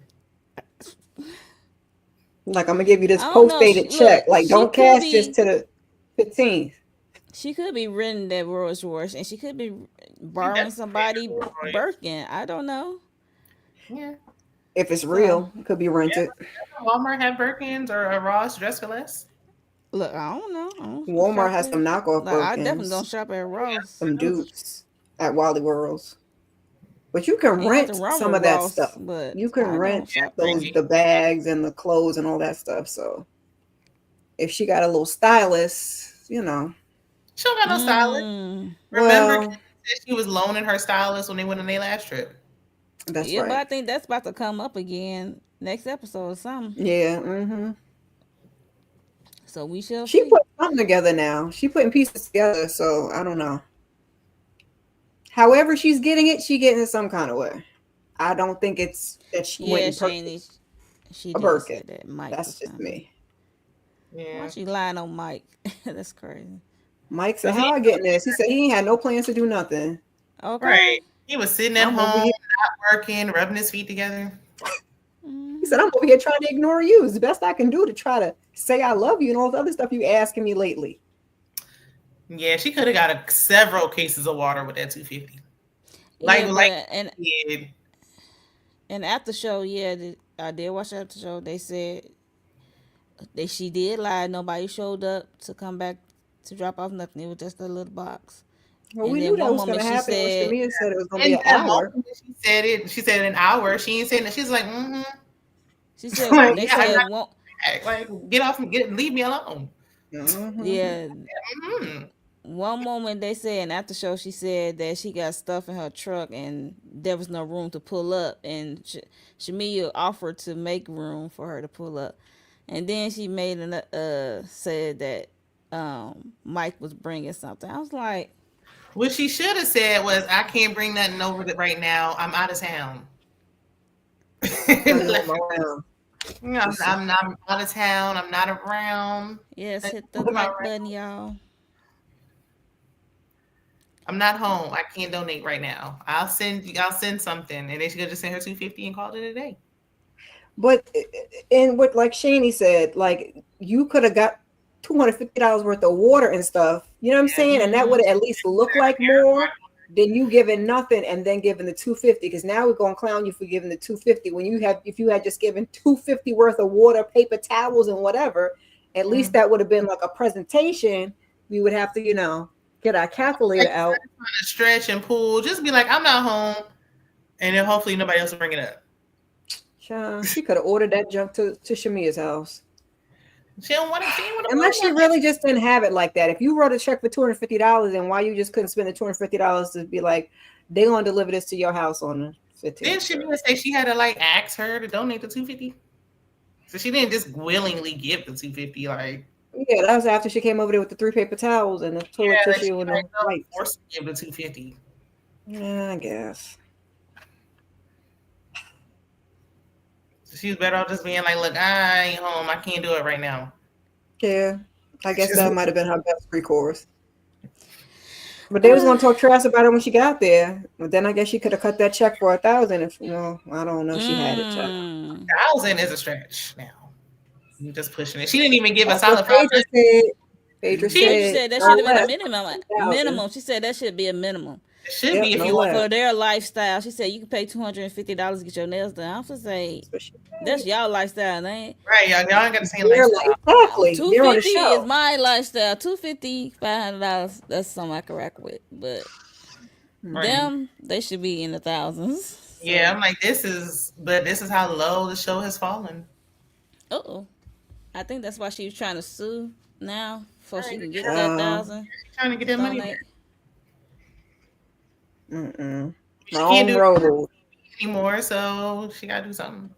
Like, I'm gonna give you this I don't post know. dated check. Look, Like, don't cash this to the 15th. she could be renting that Rolls Royce, and she could be She borrowing definitely made a somebody Rolls Royce. Birkin. I don't know. Yeah. If it's So real, it could be Yeah. rented. Walmart have Birkins or a Ross dress for less. look, I don't know. I don't Walmart shop has there. some knockoff Like I definitely don't Birkins, shop at Yeah. Ross. some I know. dupes at Wally Worlds. But you can Ain't nothing rent wrong some with of that Ross, stuff. but You can I don't rent shop there. the bags and the clothes and all that stuff. So if she got a little stylist, She don't got no stylist. Mm. Remember, Kim well, said she was loaning her stylist when they went on their last trip. that's Yeah, but right. I think that's about to come up again next episode or something. Yeah. So we shall She see. put something together now. She putting pieces together. So I don't know. However she's getting it, she getting it some kind of way. I don't think it's that she went Yeah, and purchased Shani, she a did Birkin. say that Mike That's was just coming. me. Why Yeah. she lying on Mike? That's crazy. Mike said, Because "How I getting this?" He said he ain't had no plans to do nothing. Okay. right. He was sitting at I'm over home, here. not working, rubbing his feet together. He said, Hmm. "I'm over here trying to ignore you. It's the best I can do to try to say I love you and all the other stuff you asking me lately." Yeah, she could have got several cases of water with that 250. Yeah, Like but she did. after show, yeah, I did watch the after show. They said that she did lie. Nobody showed up to come back to drop off nothing. It was just a little box. Well, And we knew then that one was going moment to she happen when said, Shamia said it was going to be And an that hour. moment she said an hour. She ain't saying that. She's like, mm-hmm. she said Like, they yeah, I'm said not one, back. Like, get off and leave me alone. Mm-hmm. yeah, Mm-hmm. one moment they said, and after show she said that she got stuff in her truck and there was no room to pull up, and Shamia offered to make room for her to pull up, and then she made said that Mike was bringing something. I was like, What she should have said was, I can't bring nothing over right now. I'm out of town. Unknown Like, around. I'm out of town. I'm not around. yes, hit the What am I like right? button, y'all. I'm not home. I can't donate right now. I'll send something. And then she could just send her 250 and call it a day. But and what like Shani said, like you could have got $250 worth of water and stuff. You know what I'm Yeah. saying? And that Mm-hmm. would at least look like more than you giving nothing and then giving the 250. Because now we're gonna clown you for giving the 250 when if you had just given 250 worth of water, paper towels, and whatever. At least that would have been like a presentation. We would have to, get our calculator Like, out. trying to stretch and pull. Just be like, I'm not home. And then hopefully nobody else will bring it up. She could have ordered that junk to Shamia's house. She don't want to. She ain't want to Unless she buy really just didn't have it like that. If you wrote a check for $250, and why you just couldn't spend the $250 to be like, they gonna deliver this to your house on the 15th. Didn't Shamia say she had to like ask her to donate the 250? So she didn't just willingly give the 250. Like, Yeah, that was after she came over there with the 3 paper towels and the toilet yeah, she tissue and the like wipes. forced to give the 250. Yeah, I guess. So She was better off just being like, look, I ain't home. I can't do it right now. Yeah, I guess Just- that might have been her best recourse. But they was gonna talk trash about her when she got there. But then I guess she could have cut that check for 1,000 if I don't know. She had it. Child. 1,000 is a stretch now. I'm just pushing it. She didn't even give a That's solid what Phaedra 500. said. Phaedra Phaedra said said that no should have been a less. minimum. 2,000. Minimum. She said that should be a minimum It should Yep, be if no you want. less. for their lifestyle. She said you can pay $250 to get your nails done. I was just say That's what she that's said. y'all lifestyle, ain't Right, y'all ain't got the same They're lifestyle. like, exactly. $250 They're on the is show. my lifestyle. $250, $500. That's something I can rock with. But Right. them, they should be in the thousands. So, Yeah, I'm like, this is how low the show has fallen. oh, I think that's why she was trying to sue now, so she Right. can get that 1,000. She's trying to get that money Donate. Mm-mm. She can't Wrong do road. it anymore, so she got to do something.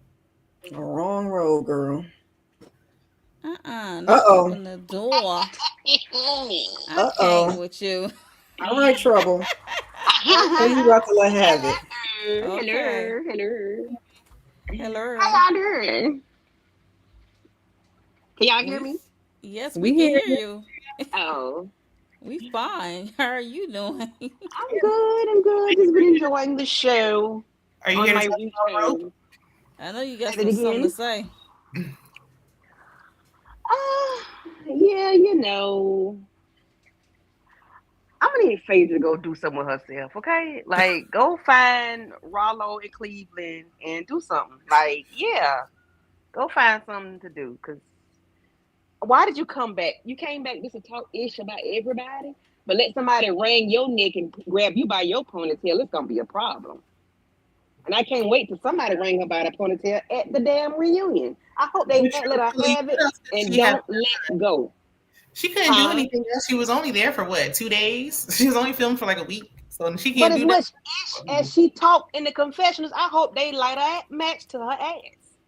Wrong road, girl. Not Uh-oh. open the door. I Uh-oh. can't with you. All right, trouble. So you about to let have it. Okay. Hello. Hello. How y'all doing? Can y'all hear me? Yes, We we can hear hear you. Oh, We fine. How are you doing? I'm good. I'm good. Just been enjoying the show Are you on here my to talk about rope? return. I know you got Say that something to again. say. Yeah, you know, I'm gonna need Faith to go do something with herself, okay? Like, go find Rollo in Cleveland and do something. Like, yeah, go find something to do. Cause why did you come back? You came back just to talk ish about everybody, but let somebody wring your neck and grab you by your ponytail. It's gonna be a problem. And I can't wait till somebody ring her by the ponytail at the damn reunion. I hope they Which let her really, have it what else did and she have? don't let go. She couldn't do Huh? anything else. She was only there for what, 2 days? She was only filmed for like a week, so she But can't as do that. much as she talked in the confessionals, I hope they light her match to her ass.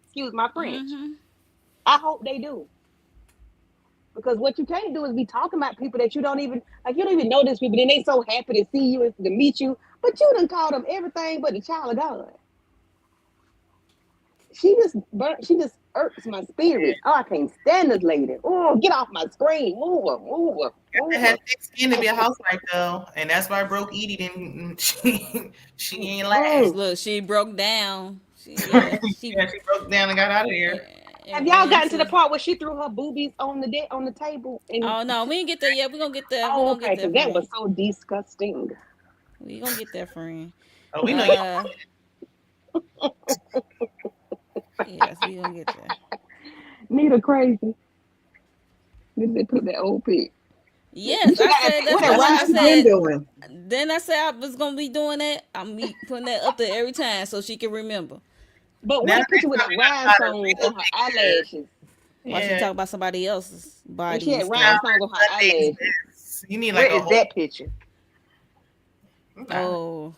Excuse my French. Mm-hmm. I hope they do. Because what you can't do is be talking about people that you don't even like. You don't even know these people. Then they so happy to see you and to meet you, but you done called them everything but the child of God. She just irks my spirit. Oh, I can't stand this lady. Oh, get off my screen. Move her, move her, It move had her. thick skin to be a housewife though, and that's why broke Edie didn't. She ain't last. Mm. Look, she broke down. She Yeah, she broke down and got out of there. Have y'all ran gotten to the part where she threw her boobies on the table? And Oh no, we ain't get there yet. We gonna get there. We oh, gonna okay, get there, because that friend. was so disgusting. We gonna get there, friend. Oh, we know you. Yes, we gonna get there. Nita crazy. Did they put that old pic? Yes, She I got that said pic. that's What that what I That's what she been said. doing. Then I said I was gonna be doing that. I'm be putting that up there every time so she can remember. But Now what a picture with next the time we gotta find a rhinestones real on her picture. eyelashes. Why she Yeah, talk about somebody else's And body she and had stuff? rhinestones on her Sundays eyelashes. this. You need Where like a is whole. that picture? Nah. Oh,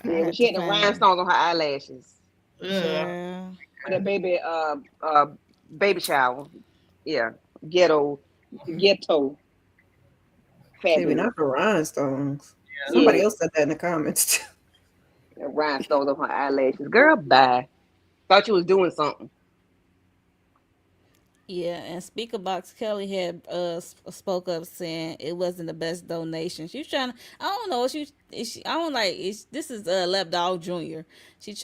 I Yeah, when have she to had the find rhinestones on her eyelashes. Ugh. child. For that baby shower. Yeah. Ghetto. Maybe Fabulous. not the rhinestones. Yeah. Somebody Yeah. else said that in the comments too. The rhinestones on her eyelashes. Girl, bye. Thought you was doing something. Yeah, and Speaker Box Kelly had spoke up saying it wasn't the best donation. She was trying to. I don't know. I don't like. This is Lep Dog Jr.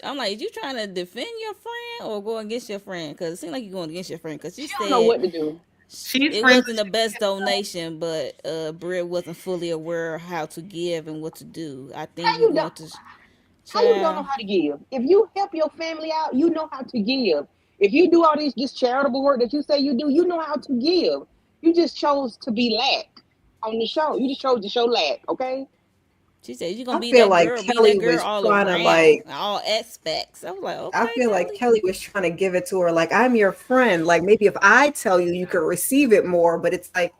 I'm like, is you trying to defend your friend or go against your friend? Because it seems like you're going against your friend. Because she She don't know said what to do. She's it friends wasn't the best donation, but Britt wasn't fully aware of how to give and what to do. I think How you're you going don't to. how you don't know Child, how to give? If you help your family out, you know how to give. If you do all this charitable work that you say you do, you know how to give. You just chose to be lack on the show. You just chose to show lack, okay? she said you're gonna I be feel that like girl, being that Kelly girl was all trying to around, all aspects. I was like, I okay, feel like Kelly. Kelly was trying to give it to her like I'm your friend. Like maybe if I tell you, you could receive it more. But it's like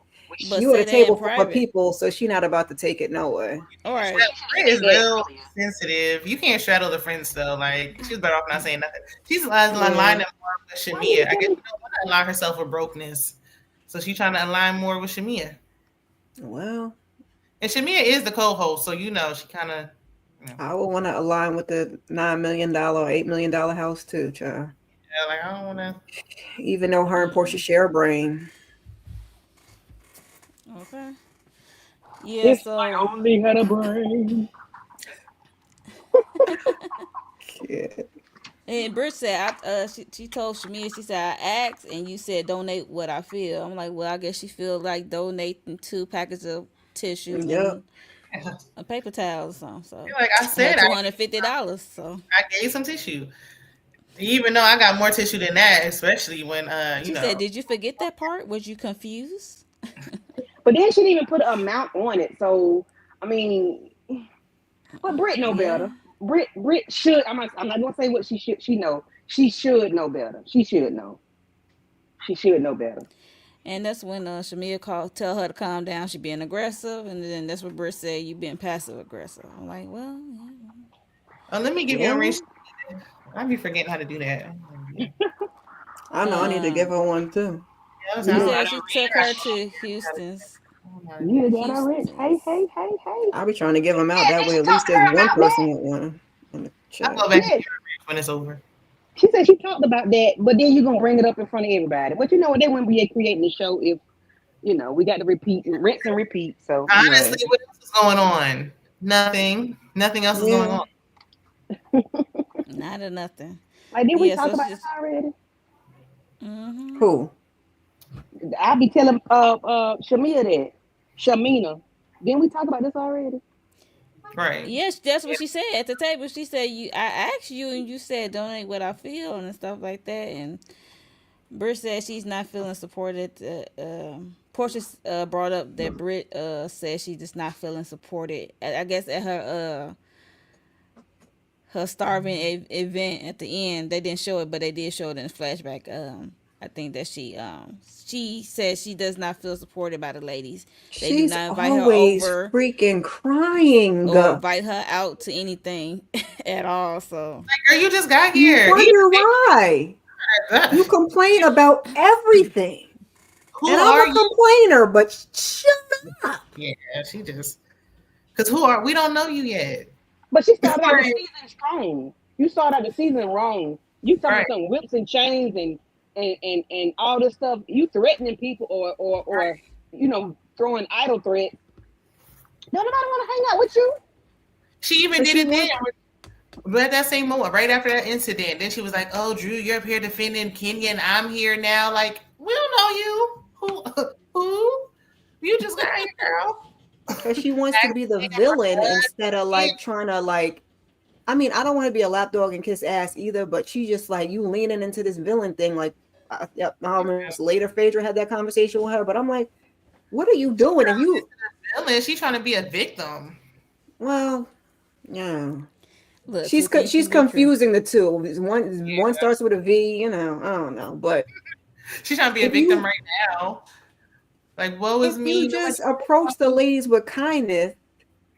But you at say a that in table full of private. people, so she's not about to take it no way. All right. Britt is real sensitive. You can't straddle the friends though. Like she's better off not saying nothing. She's aligning more with Shamia. I guess she don't want to align herself with brokenness, so she's trying to align more with Shamia. Well, And Shamia is the co-host, so she kind of. I would want to align with the $9 million, $8 million house too, child. Yeah, like I don't want to. Even though her and Portia share a brain. Okay. Yeah. If So I only had a brain. Yeah. and Britt said, she told Shamia, she said, I asked and you said donate what I feel. I'm like, well, I guess she feel like donating 2 packets of tissue Yep. and a paper towel or something. So Like I her said, $250. So I gave some tissue. Even though I got more tissue than that, especially when she said, did you forget that part? Was you confused? But then she didn't even put an amount on it. So I mean, but Brit know Yeah. better. Brit should. I'm not gonna say what she should. She know. She should know better. She should know. She should know better. And that's when Shamia called, tell her to calm down. She being aggressive, and then that's what Britt said. You being passive aggressive. I'm like, well, yeah. let me give you a Yeah. ring. I be forgetting how to do that. I know I need to give her one too. Yeah, She You said got she a took her to Houston's. You got a rich. Hey, Houston's. hey, hey, hey. I'll be trying to give them out. Yeah, That did way she at talk least to there's her one about that? person with one in the I'll chat. go back and Yeah. give you a ring when it's over. She said she talked about that, but then you're gonna bring it up in front of everybody. But you know what? They wouldn't be creating the show if we got to repeat, rinse and repeat. So Right. Honestly, what else is going on? Nothing. Nothing else is going Yeah. on. Not a nothing. like, did we Yeah, talk so about she's. this already? Mm-hmm. Who? I be telling Shamia that. Shamina. Didn't we talk about this already? Right. Yes, that's what she said at the table. She said, "You, I asked you, and you said donate what I feel and stuff like that." And Britt said she's not feeling supported. Portia brought up that Britt said she's just not feeling supported. I guess at her starving event at the end, they didn't show it, but they did show it in the flashback. I think that she said she does not feel supported by the ladies. They do She's not invite her always over freaking crying. or invite her out to anything at all. So Like, girl, you just got You here. wonder why. You complain about everything. Who And I'm are a you? complainer, but shut up. Yeah, she just. Because who are we? Don't know you yet. But she started out the Right. season strong. You started out the season wrong. You talking Right. about some whips and chains and all this stuff. You threatening people or throwing idle threats. Don't nobody want to hang out with you. She even But did she it then. wants But at that same moment, right after that incident, then she was like, "Oh, Drew, you're up here defending Kenya, and I'm here now." Like, we don't know you. Who? Who? You just got here, girl. because she wants to be the villain instead of like trying to like. I mean, I don't want to be a lapdog and kiss ass either, but she just like you leaning into this villain thing. Like, I almost later Phaedra had that conversation with her, but I'm like, what are you doing? If you, Villain, she's trying to be a victim. well, yeah, look, two things she's can be true. confusing the two. One starts with a V, I don't know, but She's trying to be a if victim you right now. Like, woe is if you me. just approach the ladies with kindness,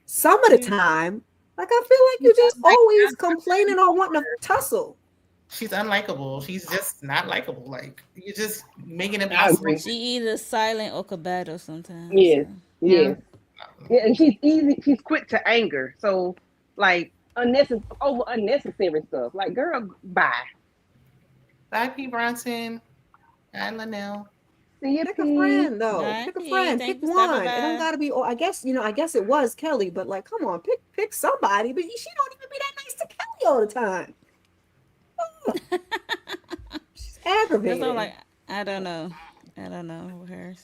some of the time, like I feel like you just always complaining or wanting to tussle. She's unlikable. She's just not likable. Like, you're just making it I possible. agree. She either silent or combative sometimes. Yes, So. Yeah. yes. Yeah, and she's easy. She's quick to anger. So like unnecessary stuff. Like, girl, bye. Bye, P. Bronson. Hi, Linnell. See you, Pick a P. friend All though. right, Pick a P. friend. Thank Pick you for stopping one. It don't by. gotta be. Oh, I guess it was Kelly, but like, come on, pick somebody. But she don't even be that nice to Kelly all the time. She's That's aggravating. all. Like, I don't know. I don't know with her.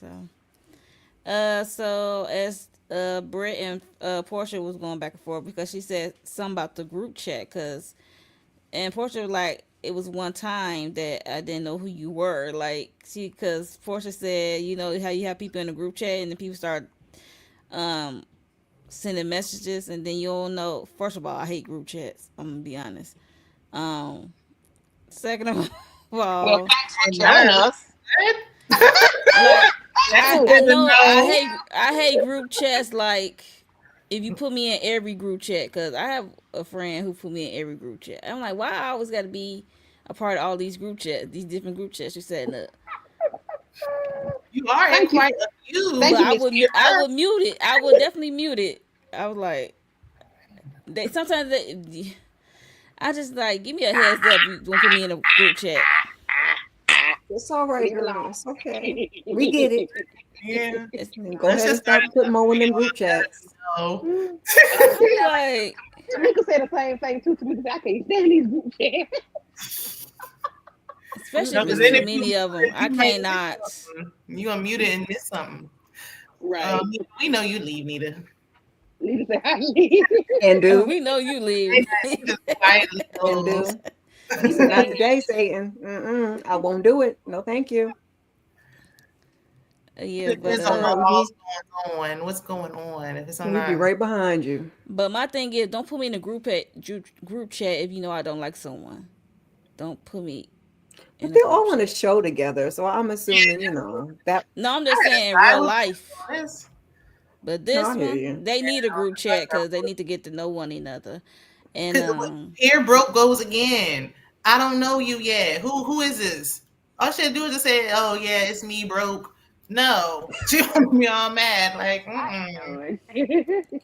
So as Britt and Portia was going back and forth because she said something about the group chat and Portia was like, it was one time that I didn't know who you were. Like, because Portia said, you know how you have people in the group chat and then people start um sending messages and then you don't know. First of all, I hate group chats. I'm gonna be honest. Um, Second of Well, all, thanks for telling Nice. us. like That's I good to know know. I hate group chats. Like if you put me in every group chat, because I have a friend who put me in every group chat. I'm like, why I always got to be a part of all these group chats, these different group chats you're setting up. You are in Thank you. quite a few. Thank But you, I Miss would I Kira. would mute it. I would definitely mute it. I was like, I just like give me a heads up. You gonna put me in a group chat. It's all right, Leave it girl. alone. It's okay. We get it. Yeah. It's, And go Let's ahead and just start start putting Mo in them group chats. So, I be like, Tamika said the same thing too. Tamika said, I can't stand these group chats. especially no, if because it's then too if many of them, I you might miss cannot. something. You gonna mute it and miss something. Right. We know you leave, Nita. Lisa said, I leave. And do. We know you leave. Just quietly And goes. do. He said, not today, Satan. I won't do it. No, thank you. Yeah, Depends but Yes, on sir. what all's going on. What's going on? If it's on We'd be right behind you. but my thing is, don't put me in a group chat if you know I don't like someone. Don't put me in But a they're all group on a chat. show together, so I'm assuming, that. No, I'm just I saying real would life. be honest. But No, this I hear one, you. they need a group chat because they need to get to know one another. And Because here broke goes again. I don't know you yet. Who is this? All she had to do is just say, "Oh yeah, it's me, broke." No, she gonna be all mad. Like,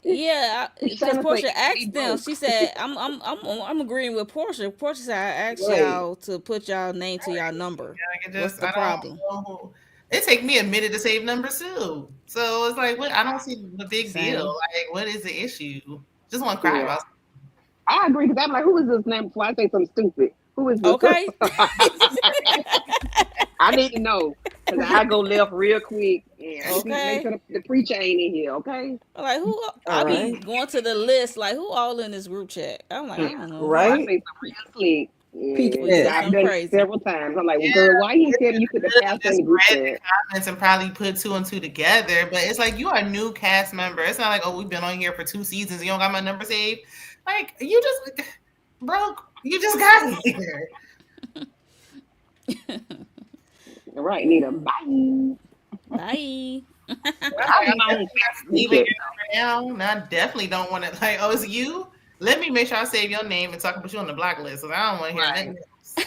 yeah, She's because trying to say, Portia it's me asked them. broke. She said, "I'm agreeing with Portia." Portia said, "I asked Right. y'all to put y'all name to y'all number. like, What's the I problem?" don't know. It take me a minute to save numbers too. So it's like, what? I don't see the big deal. Same. Like, what is the issue? Just want to cry Yeah. about. I agree because I'm like, who is this name before I say something stupid? Who is this? Okay. I need to know because I go left real quick. And I just need to make Okay. sure the preacher ain't in here, okay? Like who? I All be right. going to the list. Like who all in this group chat? I'm like, I don't know. So I Right? say something real slick. Peek Well, you say at. I've something done it crazy. several times. I'm like, well, Yeah, girl, why you tell me you put the Just pastor in the group read the chat? comments and probably put two and two together. But it's like you are a new cast member. It's not like, oh, we've been on here for 2 seasons. You don't got my number saved. Like you just broke. You just got here. All right, Nita, bye. Bye. I'm not Leaving your number now. No, I definitely don't want to. Like, oh, it's you. Let me make sure I save your name and so I can put you on the block list. So I don't want to hear nothing else.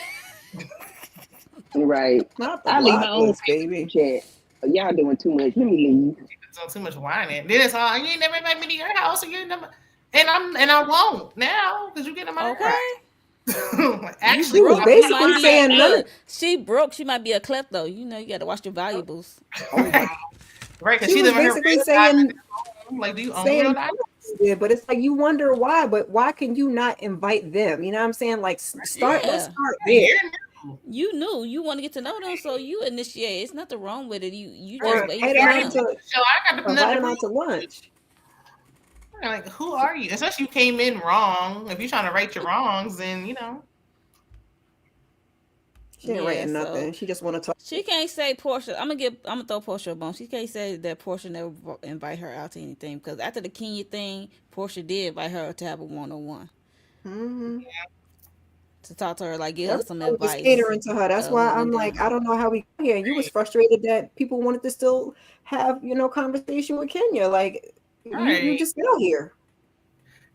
Right. Not the I leave my block own list, baby. chat. Y'all doing too much. Let me leave. So too much whining. Then it's all you ain't never invite me to your house, or you ain't never. And I won't now because you get in my Okay. Actually, She was broke. basically You might be saying none look, she broke. She might be a klepto. You know, you got to watch your valuables. right, because She she was live in her basically real saying diamond home. Like, do you own saying real diamonds? yeah, but it's like you wonder why, but why can you not invite them? You know what I'm saying? Like start, let's Yeah. start there. You're new. You knew you want to get to know them, so you initiate. It's nothing wrong with it. You Or just wait head for them Already out them. to So I got invite another them out to lunch. Like, who are you? Especially you came in wrong. If you're trying to right your wrongs, then you know. She ain't Yeah, writing so nothing. She just want to talk. she can't say Portia. I'm gonna throw Portia a bone. She can't say that Portia never invite her out to anything because after the Kenya thing, Portia did invite her to have a 101 Mm-hmm. to talk to her, like give her some Everybody was advice catering to her. That's of why what I'm went like, down. I don't know how we got here. You was frustrated that people wanted to still have, conversation with Kenya. Like you Right. just got here.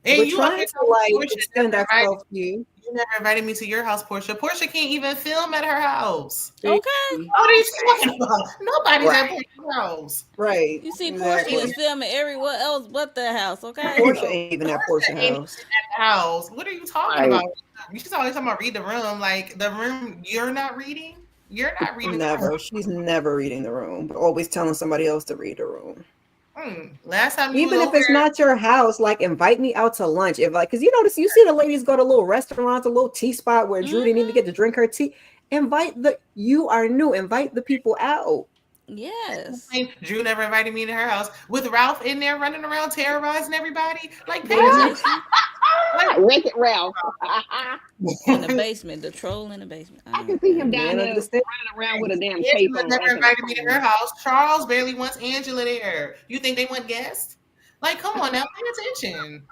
And We're you up trying here to telling like Portia extend never invited ourselves to you. you never invited me to your house, Portia. Portia can't even film at her house. Okay, What are you talking about? Nobody's at Right. Portia's house. Right. you see, Portia Exactly. is filming everywhere else but the house. Okay, Portia so ain't even at Portia Portia ain't house. at the house. What are you talking Right. about? She's always talking about read the room. Like the room you're not reading. You're not reading the room. Never. She's never reading the room, but always telling somebody else to read the room. Last time you Even was if it's over not your house, like invite me out to lunch. If like, cause you see the ladies go to little restaurants, a little tea spot where Drew didn't even get to drink her tea. You are new. Invite the people out. yes, Drew never invited me to her house with Ralph in there running around terrorizing everybody. Like, in the basement, Wreck-It Ralph. in the basement, the troll in the basement. I can see him down Man there under the stairs. running around with a damn cape Angela on. never acting invited me to a her fool. house. Charles barely wants Angela there. You think they want guests? Like, come on now, pay attention.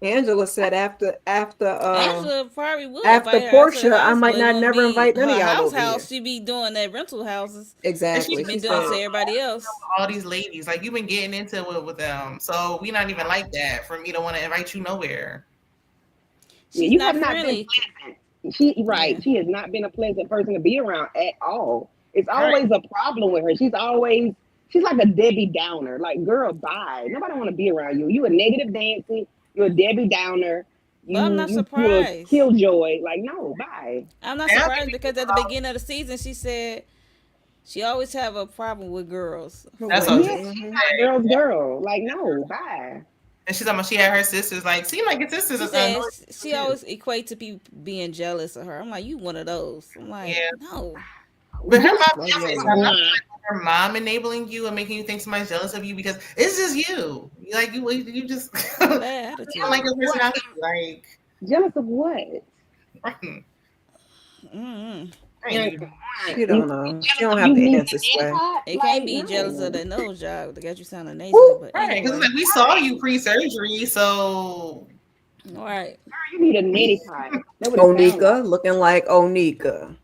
Angela said after Angela probably would after invite her out to the Portia, I house, might but it not won't never be invite none of her y'all over here. house. She be doing that rental houses. Exactly. She been doing to everybody else. All these ladies, like you've been getting into it with them, so we not even like that for me to want to invite you nowhere. She's you not have not friendly. been pleasant. Yeah. She has not been a pleasant person to be around at all. It's always a problem with her. She's like a Debbie Downer. Like, girl, bye. Nobody want to be around you. You a negative Nancy. You're a Debbie Downer. But I'm not you a surprised. killjoy. Like, no, bye. I'm not Yeah, surprised because at the beginning of the season, she said she always have a problem with girls. That's Right. all. Yeah, she's not a girl's girl. Like, no, bye. And she's talking about she had her sisters. Like, seem like your sisters She are said annoying she too. always equate to people being jealous of her. I'm like, you one of those. I'm like, Yeah. no. But her Just mom, Right, yeah, Beyonce's yeah. not like her mom enabling you and making you think somebody's jealous of you because it's just you. Like you just Bad you attitude. don't like your personality. Like, jealous of what? Mm-mm. I ain't even- She don't know. She don't have You the need answer, Sway. It like, can't be no. jealous of the nose job to get you sounding nasally, Woo! but right, because anyway. like we saw you pre-surgery, so All right. You need a neti pot. That would sound like. Onika, looking like Onika.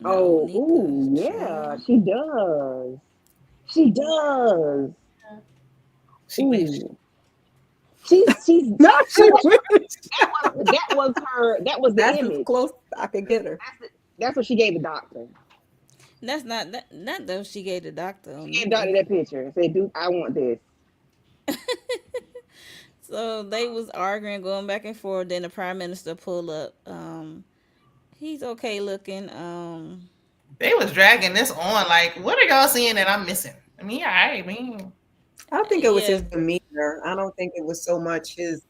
Oh, Nika, ooh, yeah, child. she does. She does. she wished. Ooh. She's Not she that was the That's as image. close I could get her. That's what she gave the doctor. That's not though she gave the doctor. She gave the doctor that picture and said, "Dude, I want this." So they was arguing, going back and forth. Then the prime minister pulled up. He's okay looking. They was dragging this on. Like, what are y'all seeing that I'm missing? I mean, yeah, I mean, I think it was Yeah. his demeanor. I don't think it was so much his.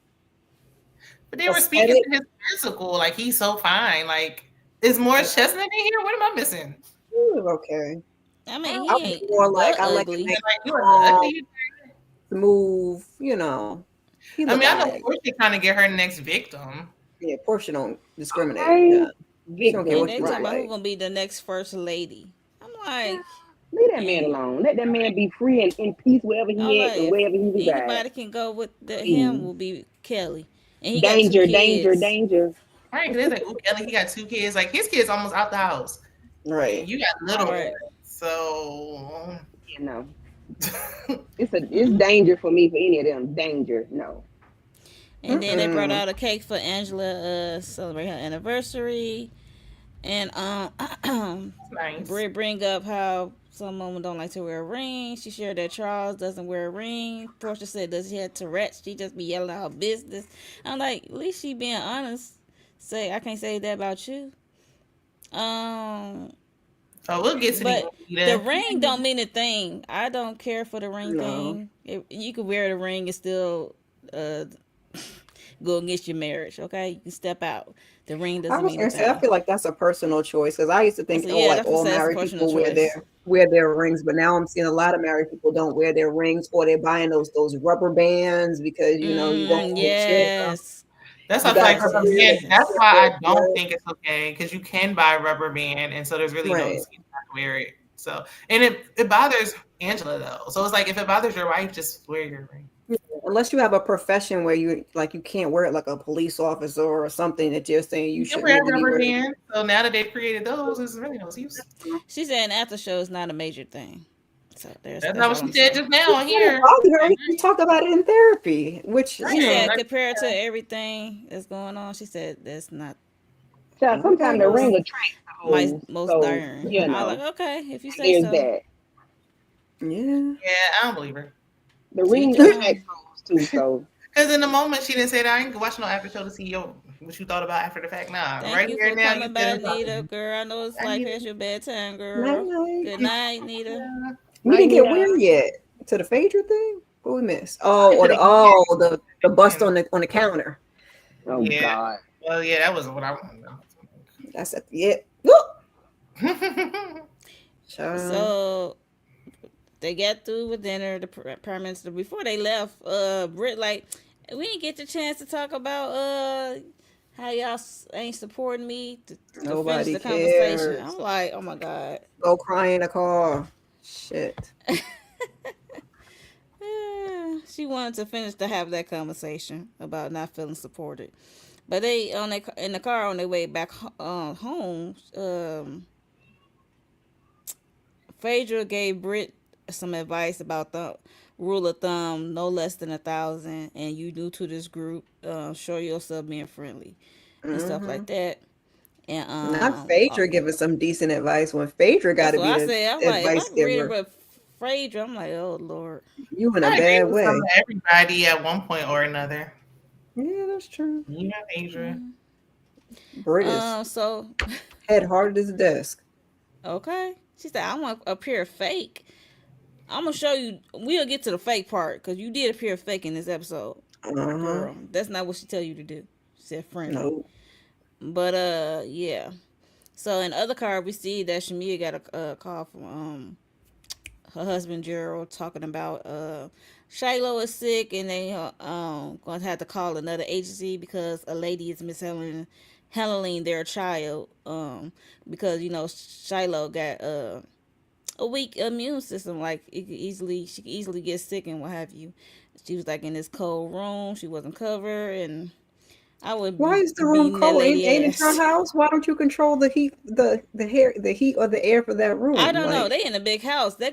but they were speaking to his physical. Like, he's so fine. Like, is Morris Chestnut in here? What am I missing? Okay. I mean, I he was ain't more like I like ugly. it Like, you are ugly. smooth. You know. He I mean, I know like, Portia trying to get her next victim. yeah, Portia don't discriminate. Right. Yeah. She don't care And what they you talking look about who's like. gonna be the next first lady. I'm like, Leave that man alone. Let that man be free and in peace wherever I'm he at like, and if wherever he resides. anybody can go with him will be Kelly, and he Danger, got 2 danger, kids. danger. Right? Because they're like, oh, Kelly, he got 2 kids. Like, his kids almost out the house. Right. You got little Right. ones. So, You know, it's danger for me for any of them. Danger, no. And then they brought out a cake for Angela celebrate her anniversary. And nice. bring up how some women don't like to wear a ring. She shared that Charles doesn't wear a ring. Portia said, does he have Tourette's? She just be yelling out her business. I'm like, at least she being honest. Say, I can't say that about you. Oh, we'll get to But the the ring don't mean a thing. I don't care for the ring No. thing. You can wear the ring and still go against your marriage. Okay, you can step out. The ring I doesn't was mean a gonna say I thing. feel like that's a personal choice because I used to think So, yeah, like that's what all I said, it's a married personal people choice. wear their rings, but now I'm seeing a lot of married people don't wear their rings or they're buying those rubber bands because you know you won't get shit. Yes. That's You why I feel like gotta rubber see band. it. That's why I don't Right. think it's okay because you can buy a rubber band, and so there's really no Right. excuse not to wear it. So, and it bothers Angela though. So it's like if it bothers your wife, just wear your ring. Unless you have a profession where you can't wear it like a police officer or something that you're saying you You should can wear a really be rubber wearing. band. So now that they've created those, it's really no use. She said an after show is not a major thing. So That's not what all she I'm said saying. just now on here. We talked about it in therapy, which She you know, said compared to everything that's going on, she said that's not So sometimes the ring attracts the my hoes, most so, darn. you I'm know, like, okay, if you say there's so. that. yeah. Yeah, I don't believe her. The ring Teach attracts hoes too, so. Because in the moment she didn't say that. I ain't watch no after show to see what you thought about after the fact. Nah, Thank right you here for now. coming by, Nita, girl. I know it's like past your bedtime, girl. Night. Good night, Nita. We didn't get Yeah. where yet to the Phaedra thing. What we missed? The bust on the counter. Oh Yeah. God. Well, yeah, that was what I wanted. That's at the end. Child. So they got through with dinner. The prime minister before they left, Britt like, we didn't get the chance to talk about how y'all ain't supporting me to finish Nobody the conversation. cares. I'm like, oh my god. Go cry in the car. Shit. She wanted to finish to have that conversation about not feeling supported, but they in the car on their way back home. Phaedra gave Britt some advice about the rule of thumb: no less than 1,000, and you new to this group, show yourself being friendly and stuff like that. And not Phaedra giving some decent advice when Phaedra got to be I the said. I'm like, advice if I'm reading giver. about Phaedra, I'm like, oh Lord. You in a I agree bad with way. some of everybody at one point or another. Yeah, that's true. Yeah, Asia. British. So Head hard as a desk. okay. She said, I want to appear fake. I'm gonna show you. We'll get to the fake part because you did appear fake in this episode, Uh-huh. girl. That's not what she tell you to do. She said friendly, No. but yeah. So in the other card, we see that Shamia got a call from her husband Gerald talking about Shiloh is sick and they going to have to call another agency because a lady is mishandling their child because Shiloh got a weak immune system, like she could easily get sick and what have you. She was like in this cold room, she wasn't covered, and I would Why be is the room beating that cold? lady Ain't it your ass. house? Why don't you control the heat, the heat or the air for that I room? don't know. Like They in a big house. They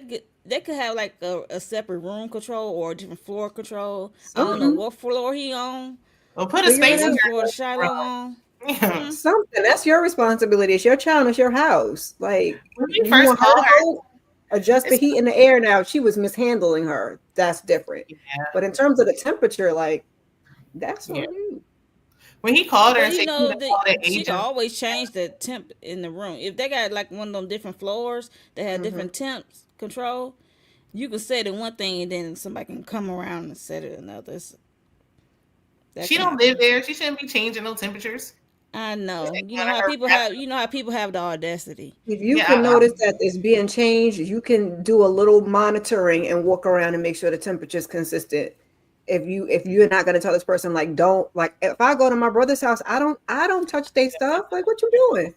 could have like a separate room control or a different floor control. I don't know something. what floor he on, Well, put a Figure it space out. heater what floor the in Shiloh on. the front. Hmm. Something. That's your responsibility. It's your child. It's your house. Like When we you first want her called to her, go adjust the it's heat and the air. Now she was mishandling her. That's different. yeah, But in terms of the temperature, like that's yeah. on you. When he called her But and said he would call the she can agent, always change the temp in the room. If they got like one of them different floors that have Hmm. different temps control, you can set it one thing and then somebody can come around and set it another. That she can don't live happen. there. She shouldn't be changing no temperatures. I know. You Out know of how her people breath. have. You know how people have the audacity. If you Yeah, can notice that it's being changed, you can do a little monitoring and walk around and make sure the temperature is consistent. If you're not going to tell this person like don't like if I go to my brother's house, I don't touch their stuff. Like what you doing?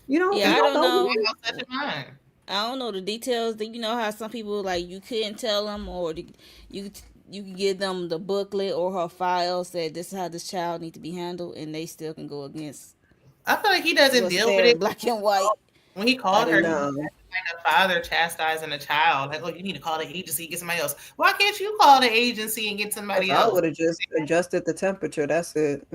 You don't Yeah, you I don't don't know know. who. no such a mind. I don't know the details. That you know how some people like you couldn't tell them, or you you can give them the booklet or her file said this is how this child need to be handled, and they still can go against I feel like he doesn't what's deal with there in it. black and white. When he I called don't her, know. he No. like a father chastising a child. Like, oh, you need to call the agency, get somebody else. Why can't you call the agency and get If somebody I else? would have just adjusted the temperature, that's it.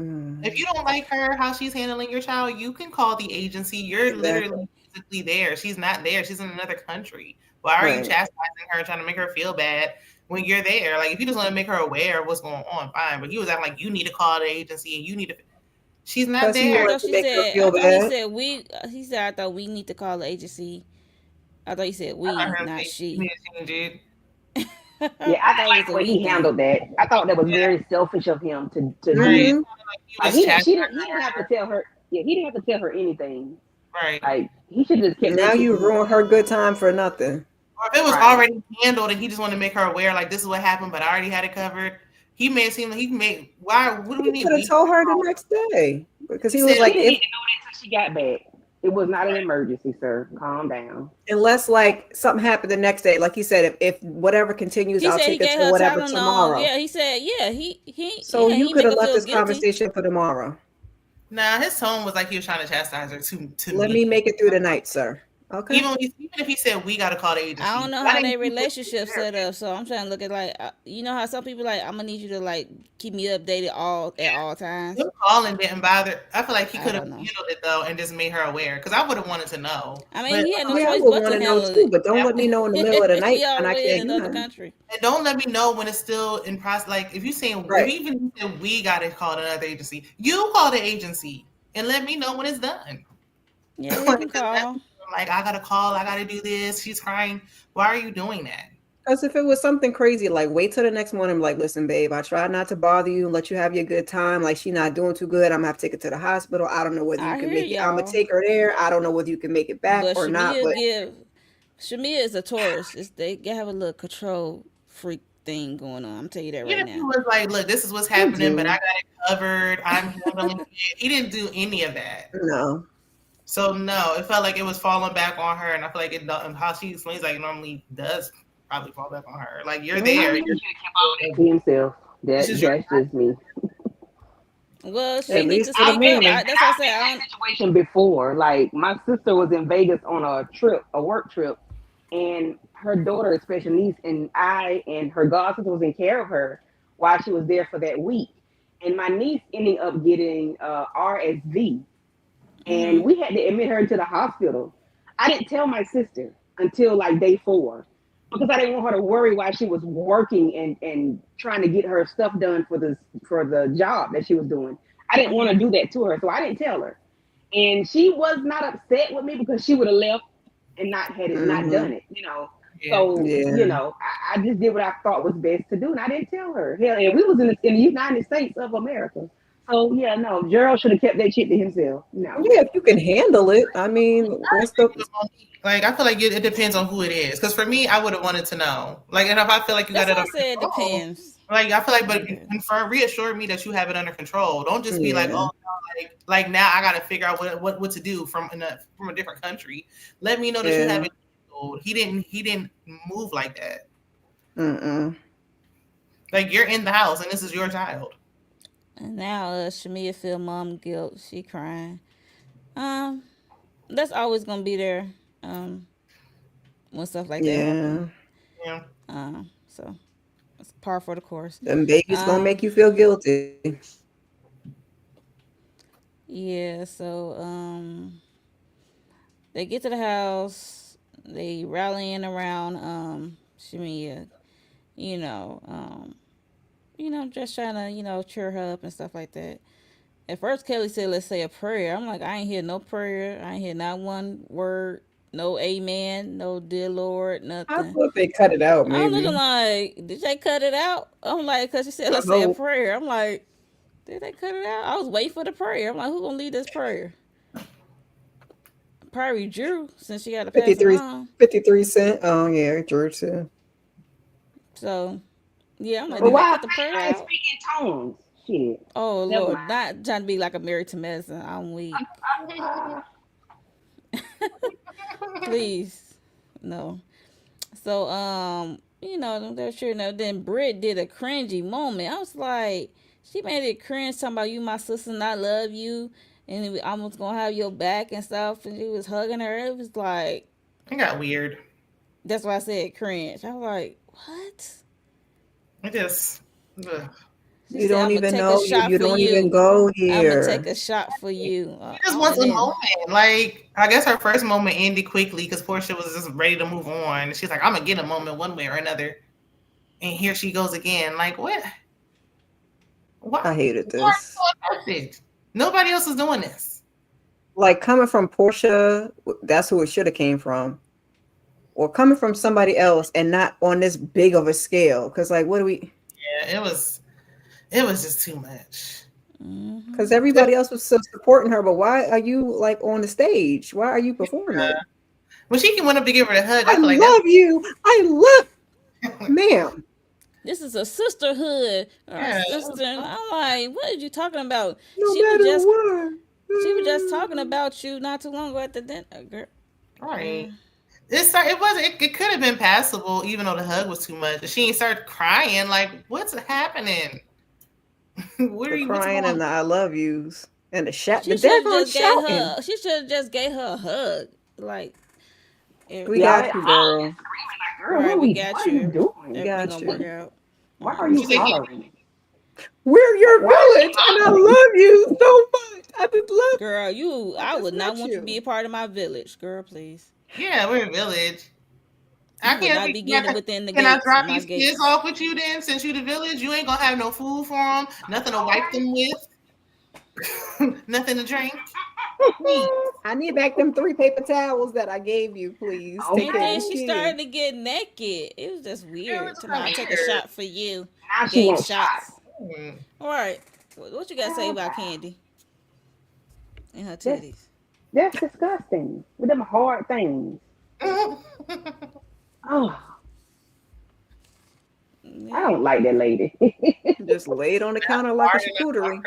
If you don't like her, how she's handling your child, you can call the agency. You're Exactly. literally physically there. She's not there. She's in another country. Why are you Right. chastising her, trying to make her feel bad when you're there? Like, if you just want to make her aware of what's going on, fine. But he was acting like you need to call the agency and you need to. She's not Because he I there. wanted thought to she make her said. I feel thought he bad. said we. He said I thought we need to call the agency. I thought he said I we, heard him not say you she. need to change it. Yeah, I I thought didn't it like was the a way we he thing. handled that. I thought that was Yeah, very selfish of him to right. do. Hmm. He Like was chastising he didn't have to her. tell her. Yeah, he didn't have to tell her anything. Right. Like he should have just kept Now that you to ruined her good time for nothing. Or if it was right. already handled and he just wanted to make her aware, like this is what happened, but I already had it covered. He made it seem like he made why what do we He need could have weeks? told her the next day because He he said was She like, didn't if need to know that until she got back. It was not an right. emergency, sir. Calm down. unless like something happened the next day, like he said, if whatever continues, He I'll said he take it gave to her whatever Tylenol. tomorrow. Yeah, he said yeah. He So yeah you he could make have her left feel this guilty. conversation for tomorrow. Nah, his tone was like he was trying to chastise her to Let me. me make it through the night, sir. Okay. Even if he said we got to call the I don't agency, know why how didn't their you just relationship set up, so I'm trying to look at like you know how some people like I'm gonna need you to like keep me updated all at all times. him calling didn't bother? I feel like he I could have don't know. handled it though and just made her aware because I would have wanted to know. I mean, But he had no Yeah, I choice would but want to to know handle too, it. but don't let me know in the middle of the night He and I already can't in do another nothing. country. and don't let me know when it's still in process. Like if you saying Right. if even if we got to call another agency, you call the agency and let me know when it's done. Yeah, he Like, can just let call. me know, like I gotta call, I gotta do this. She's crying. Why are you doing that? Because if it was something crazy, like wait till the next morning, like, listen, babe, I tried not to bother you and let you have your good time. Like she not doing too good. I'm gonna have to take her to the hospital. I don't know whether you I can hear make it. I'm gonna y'all, take her there. I don't know whether you can make it back but or not. But Shamia is a Taurus. They have a little control freak thing going on. I'm tell you that Even right if he now. was like, look, this is what's they happening, but I do. got it covered. I'm handling it. He didn't do any of that. No. So no, it felt like it was falling back on her, and I feel like and how she explains like it normally does probably fall back on her. Like you're I there. think he Mhm. should have kept all that to himself. This is your That's just me. Well, she At need least to to the speak up. man. That's why I I've said been in I that don't. situation before. Like my sister was in Vegas on a work trip, and her daughter, a special niece, and I and her god sister was in care of her while she was there for that week. And my niece ended up getting RSV, and Mm-hmm. we had to admit her into the hospital. I didn't tell my sister until like day 4. because I didn't want her to worry while she was working and trying to get her stuff done for the job that she was doing. I didn't want to do that to her, so I didn't tell her. And she was not upset with me because she would have left and not had it, not done it, you know. Yeah. So, you Yeah. know, I just did what I thought was best to do, and I didn't tell her. Hell, and we was in the United States of America. So yeah, no, Gerald should have kept that shit to himself. No. Yeah, if you can handle it. I mean, what's the Like, I feel like it depends on who it is. Because for me, I would have wanted to know. Like, and if I feel like you got That's it why I under said it control, depends. like I feel like, but confirm, reassure me that you have it under control. Don't just be like, Yeah. oh, no, like now I got to figure out what to do from a different country. Let me know that you Yeah. have it handled. He didn't move like that. Like, you're in the house and this is your child. And now Shamia feel mom guilt. She crying. Um, that's always gonna be there. When stuff like that happen. Yeah. Yeah. So it's par for the course. Them babies gonna make Um, you feel guilty. yeah. So they get to the house. They rallying around Shamia. You know, just trying to cheer her up and stuff like that. At first, Kelly said, "Let's say a prayer." I'm like, I ain't hear no prayer. I ain't hear not one word. No amen. No dear Lord. I Nothing. thought they cut it out, I'm looking maybe. like, did they cut it out? I'm like, because she said, I let's say a hope. prayer. I'm like, did they cut it out? I was waiting for the prayer. I'm like, who gonna lead this prayer? Probably Drew, since she got to pass it 53, on. 53 cent. Oh yeah, Drew too. So, yeah, I'm like, But did they why cut the prayer I out? speak in tongues? Shit. Oh Never Lord, not trying to be like a married to medicine. I'm weak. mind. Please, no. So, they're sure enough. Then Britt did a cringy moment. I was like, she made it cringe talking about you, my sister, and I love you, and we almost gonna have your back and stuff. And she was hugging her. It was like, It got weird. that's why I said cringe. I was like, what? It just. Ugh. She You said, don't I'm gonna even take a know. shot You for don't even you. go I'm gonna take here. a shot for you. She just wants And a then, moment. Like, I guess her first moment ended quickly because Portia was just ready to move on. She's like, I'm gonna get a moment one way or another. And here she goes again. Like, what? Why? I hated Why are you this. so invested? Nobody else is doing this. Like coming from Portia, that's who it should have came from, or coming from somebody else, and not on this big of a scale. Because like, what do we? Yeah, it was just too much. Because everybody else was so supporting her, but why are you like on the stage? Why are you performing? When she went up to give her the hug, I I feel like love you. I love, ma'am. this is a sisterhood or a yeah, sister. And I'm like, what are you talking about? No She was matter just what. She was just talking about you not too long ago at the dinner, girl. right. It could have been passable even though the hug was too much. She ain't start crying. Like, what's happening? The What's crying going and the I love yous and the shout, the She should have daggone just gave shouting. her. She should have just gave her a hug. Like, We Y'all got at you, home girl. screaming like, girl, right, we what got are you you. doing? Everything Got gonna you. work out. Why are you She's like, hollering? We're your village, and I love you so much. I just love. Girl, I I just would not met want you to be you. a part of my village, girl. Please, yeah, we're a village. I you would can't not be. be getting within the Can I gates, drop my these kids gates. off with you then? Since you the village, you ain't gonna have no food for them, nothing to wipe them with, nothing to drink. Please. I need back them 3 paper towels that I gave you, please. Take And care of then this Okay. she kid. started to get naked. It was just Yeah, weird. it's To kind my of take a weird. shot for you. Now she Gave wants shots. shots. All right, what you got to say about Candy and her That's titties? that's disgusting. With them hard things. Oh, I Yeah. don't like that lady. Just lay it on the counter like a charcuterie.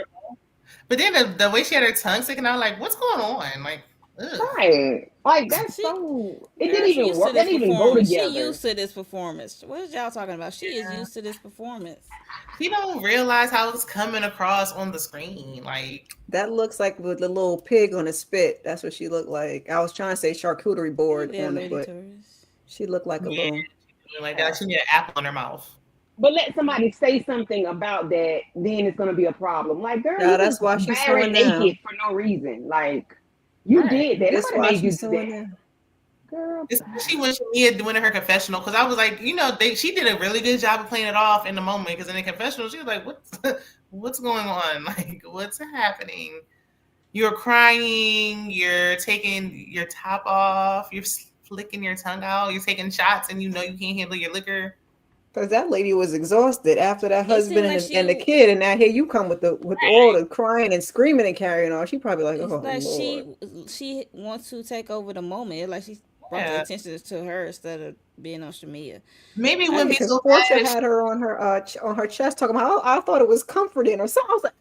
But then the way she had her tongue sticking out, like, what's going on? Like, ugh. Right. Like that's She, so it girl, didn't she even used to work. That this didn't even go performance. She together. used to this performance. What is y'all talking about? She is used to this performance. She don't realize how it's coming across on the screen. Like, That looks like with the little pig on a spit. That's what she looked like. I was trying to say charcuterie Hey board there, on it, Lady but Taurus. she looked like a yeah, little. like that. She need an apple in her mouth. But let somebody say something about that, then it's gonna be a problem. Like, girl, Yeah, you that's was why she's very slowing down. naked for no reason. Like, you Right. did that. That's Nobody why made you she's do slowing that. down. Girl, Especially when Shamia doing her confessional, because I was like, she did a really good job of playing it off in the moment. Because in the confessional, she was like, what's going on? Like, what's happening? You're crying. You're taking your top off. You're flicking your tongue out. You're taking shots, and you can't handle your liquor. Because that lady was exhausted after that It seemed husband like and the kid, and now here you come with all the crying and screaming and carrying on. She probably like, It's oh like Lord. she wants to take over the moment. It's like she brought the Yeah. attention to her instead of being on Shamia. Maybe it I wouldn't be just- Because so Portia bad. had her on her chest talking about, oh, I thought it was comforting or something. I was like,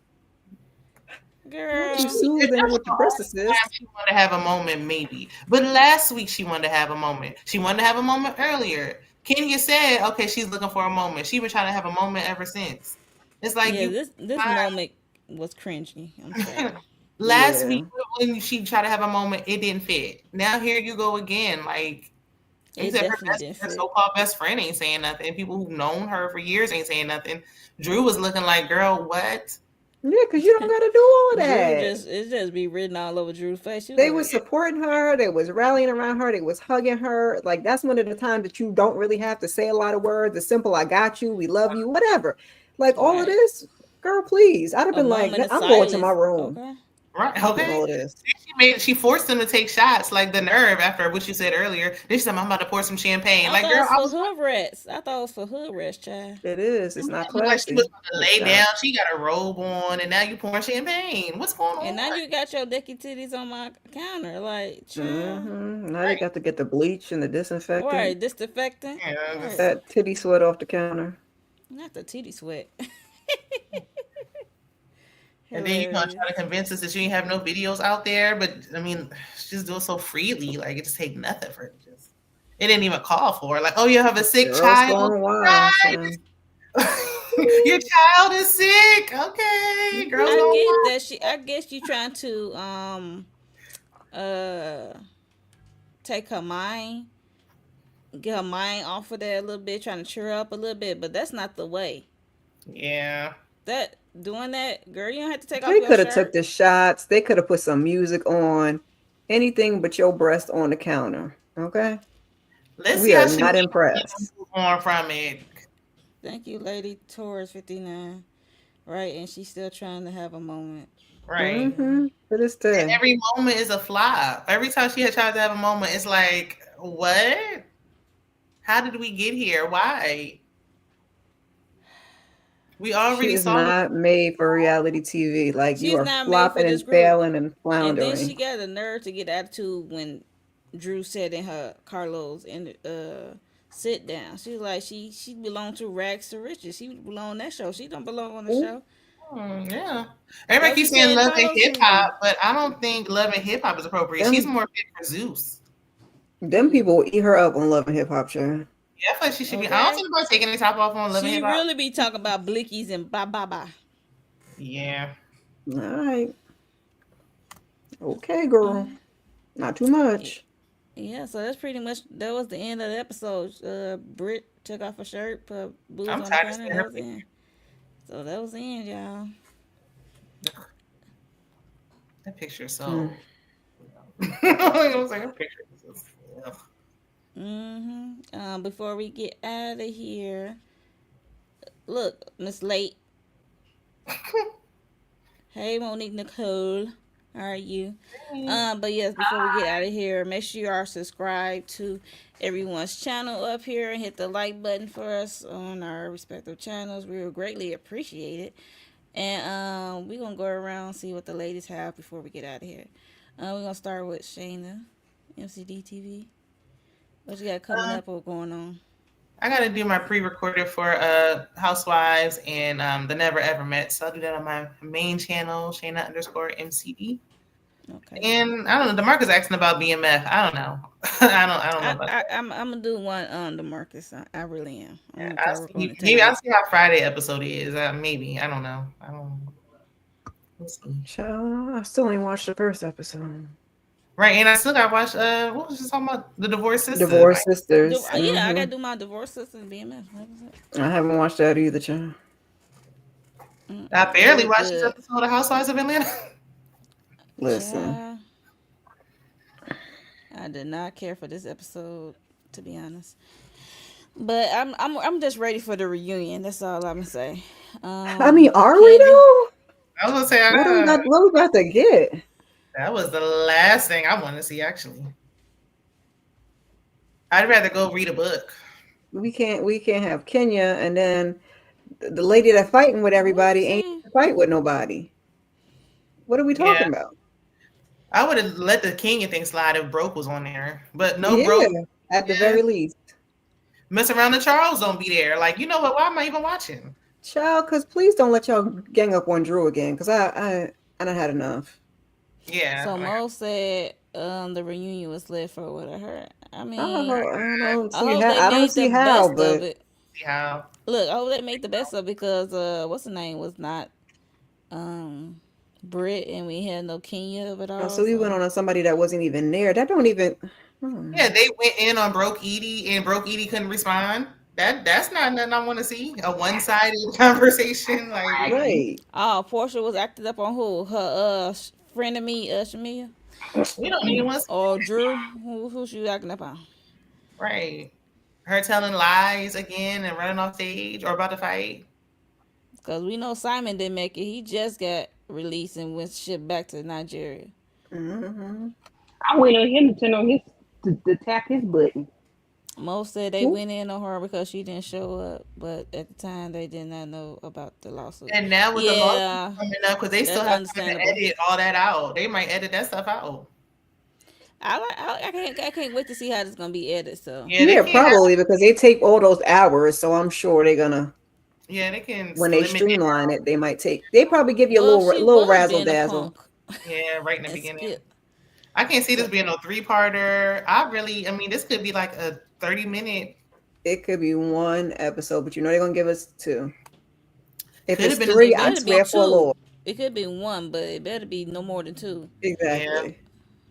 not you Girl, soothing with the breast assist. She wanted to have a moment, maybe. But last week she wanted to have a moment. She wanted to have a moment earlier. Kenya said, okay, she's looking for a moment. She's been trying to have a moment ever since. It's like yeah, this moment was cringy. I'm sorry. last Yeah. week when she tried to have a moment, it didn't fit. Now here you go again. Like you It said, definitely didn't her fit. so-called best friend ain't saying nothing. People who've known her for years ain't saying nothing. Drew was looking like, girl, what? Yeah, because you don't got to do all of Drew that. it just be written all over Drew's face. She was They like, was supporting her. They was rallying around her. They was hugging her. Like, that's one of the times that you don't really have to say a lot of words. The simple, I got you, we love you, whatever. Like, all of right. this, girl, please. I'd have A been like, moment of I'm going to my silence. room. Okay. Right? I'm doing Okay. all of this. She forced them to take shots, like the nerve after what you said earlier. Then she said, I'm about to pour some champagne. I Like, thought girl, it was for hood rats. I thought it was for hood rats, child. It is. It's not like she classy. was about to It's lay not. down. She got a robe on, and now you pouring champagne. What's going on? And now you got your dicky titties on my counter. Like, child. Now they got to get the bleach and the disinfectant. Right, disinfectant. Yeah, Right. That titty sweat off the counter. Not the titty sweat. and then you're gonna Hilarious. try to convince us that you ain't have no videos out there. But I mean, she's doing so freely. Like it just take nothing for it. It didn't even call for it. Like, oh, you have a sick Girls child. going wild. Right. So. Your child is sick. Okay, girls I going get wild. that I guess you trying to uh take her mind, get her mind off of that a little bit, trying to cheer her up a little bit, but that's not the way. Yeah. That doing that, girl, you don't have to take off They your could have took shirt. the shots. They could have put some music on. Anything but your breast on the counter. Okay? Let's We see how are she not impressed. move on from it. Thank you, Lady Taurus 59. Right, and she's still trying to have a moment. Right. To this day. And every moment is a flop. Every time she had tried to have a moment, it's like, what? How did we get here? Why? We already She is saw not made for reality TV. Like, you She's are not made for flopping this and group. failing and And floundering. then she got the nerve to get attitude when Drew said in her Carlos and sit down. She's like she belonged to rags to riches. She belong on that show. She don't belong on the show. yeah. That's Everybody what she keeps saying said in love and Carlos' hip hop, interview. but I don't think love and hip hop is appropriate. She's more fit for Zeus. Them people will eat her up on Love and Hip Hop show. Yeah, I feel like she should be. I Okay. don't think about taking the top off on love and She hip hop. really be talking about blickies and blah blah blah. Yeah. All right. Okay, girl. Not too much. Yeah, so that's pretty much that was the end of the episode. Britt took off her shirt, put boobs I'm on the tired of counter, seeing and her that was the end. So that was the end, y'all. That picture is so. I was like, her picture is just. Before we get out of here, look, Miss Late. Hey, Monique Nicole. How are you? But yes, before we get out of here, make sure you are subscribed to everyone's channel up here and hit the like button for us on our respective channels. We would greatly appreciate it. And we're gonna go around and see what the ladies have before we get out of here. We're gonna start with Shayna, MCD TV. What you got coming up or going on? I gotta do my pre-recorded for Housewives and the Never Ever Met. So I'll do that on my main channel, Shayna_MCD. Okay. And I don't know. DeMarcus asking about BMF. I don't know. I don't know about that. I'm gonna do one on DeMarcus. I really am. I'm gonna I'll start see, recording maybe I'll tonight. see how Friday episode is. Maybe I don't know. We'll see. Child, I still ain't watched the first episode. Right, and I still got to watch. What was just talking about the Divorce Sisters? Divorce Sisters. Yeah, I gotta do my divorce system BMF. What was it? I haven't watched that either, child. I barely watched Good. this episode of Housewives of Atlanta. Listen. I did not care for this episode, to be honest. But I'm just ready for the reunion. That's all I'm gonna say. I mean, are we Candy. though? I was gonna say What do we got? What we got to get? that was the last thing I want to see. Actually, I'd rather go read a book. We can't have Kenya and then the lady that fighting with What you everybody ain't saying? fight with nobody. What are we Yeah, talking about? I would have let the Kenya thing slide if Broke was on there, but no Yeah, Broke. at the Yeah, very least. Mess around the Charles don't be there. Like, you know what? Why am I even watching? Child, cause please don't let y'all gang up on Drew again, cause I done had enough. Yeah, So like, Mo said the reunion was lit for what I heard. I I mean, don't I see hope how. they I don't made see the how, best of but it. see how. Look, I hope they made the best of it because what's the name was not um Brit and we had no Kenya of it so all. we went So on somebody that wasn't even there. That don't even. Yeah, they went in on Broke Edie and Broke Edie couldn't respond. That's not nothing I want to see. A one-sided conversation, like Right. Portia was acting up on who? Her friend of me, Shamia we don't need one. or Drew? Who she acting up on? Right. Her telling lies again and running off stage or about to fight. Because we know Simon didn't make it. He just got released and went shipped back to Nigeria. Mm-hmm. I wait on him to turn on his to tap his button. Most said they went in on her because she didn't show up, but at the time they did not know about the lawsuit. And now with the lawsuit Yeah, coming up, because they still that's have time to understandable. edit all that out. They might edit that stuff out. I can't wait to see how this gonna be edited. So Yeah, they Yeah, can't have. probably because they take all those hours, so I'm sure they're gonna Yeah, they can when they slim it streamline it, they might take. They probably give you a well, she little was razzle being a dazzle. punk down. Yeah, right in the and beginning. skip. I can't see this So being no three-parter. I mean, this could be like a 30-minute. It could be one episode, but you know they're gonna give us two. If Could it's have been a three, it I better be swear for two. Lord. It could be one, but it better be no more than two, yeah. Exactly.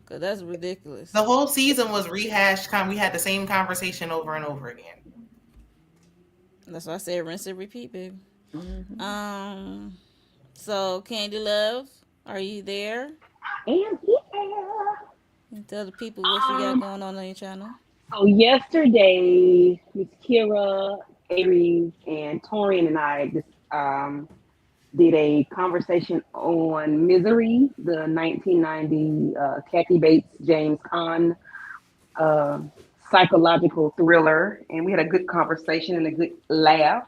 cause that's ridiculous. The whole season was rehashed. We had the same conversation over and over again. That's why I said rinse and repeat, baby. Mhm. So Candy Love, are you there? And yeah. And tell the people what you got going on your channel. So yesterday, Miss Kira, Aries, and Torian and I just did a conversation on Misery, the 1990 Kathy Bates James Caan uh, psychological thriller, and we had a good conversation and a good laugh.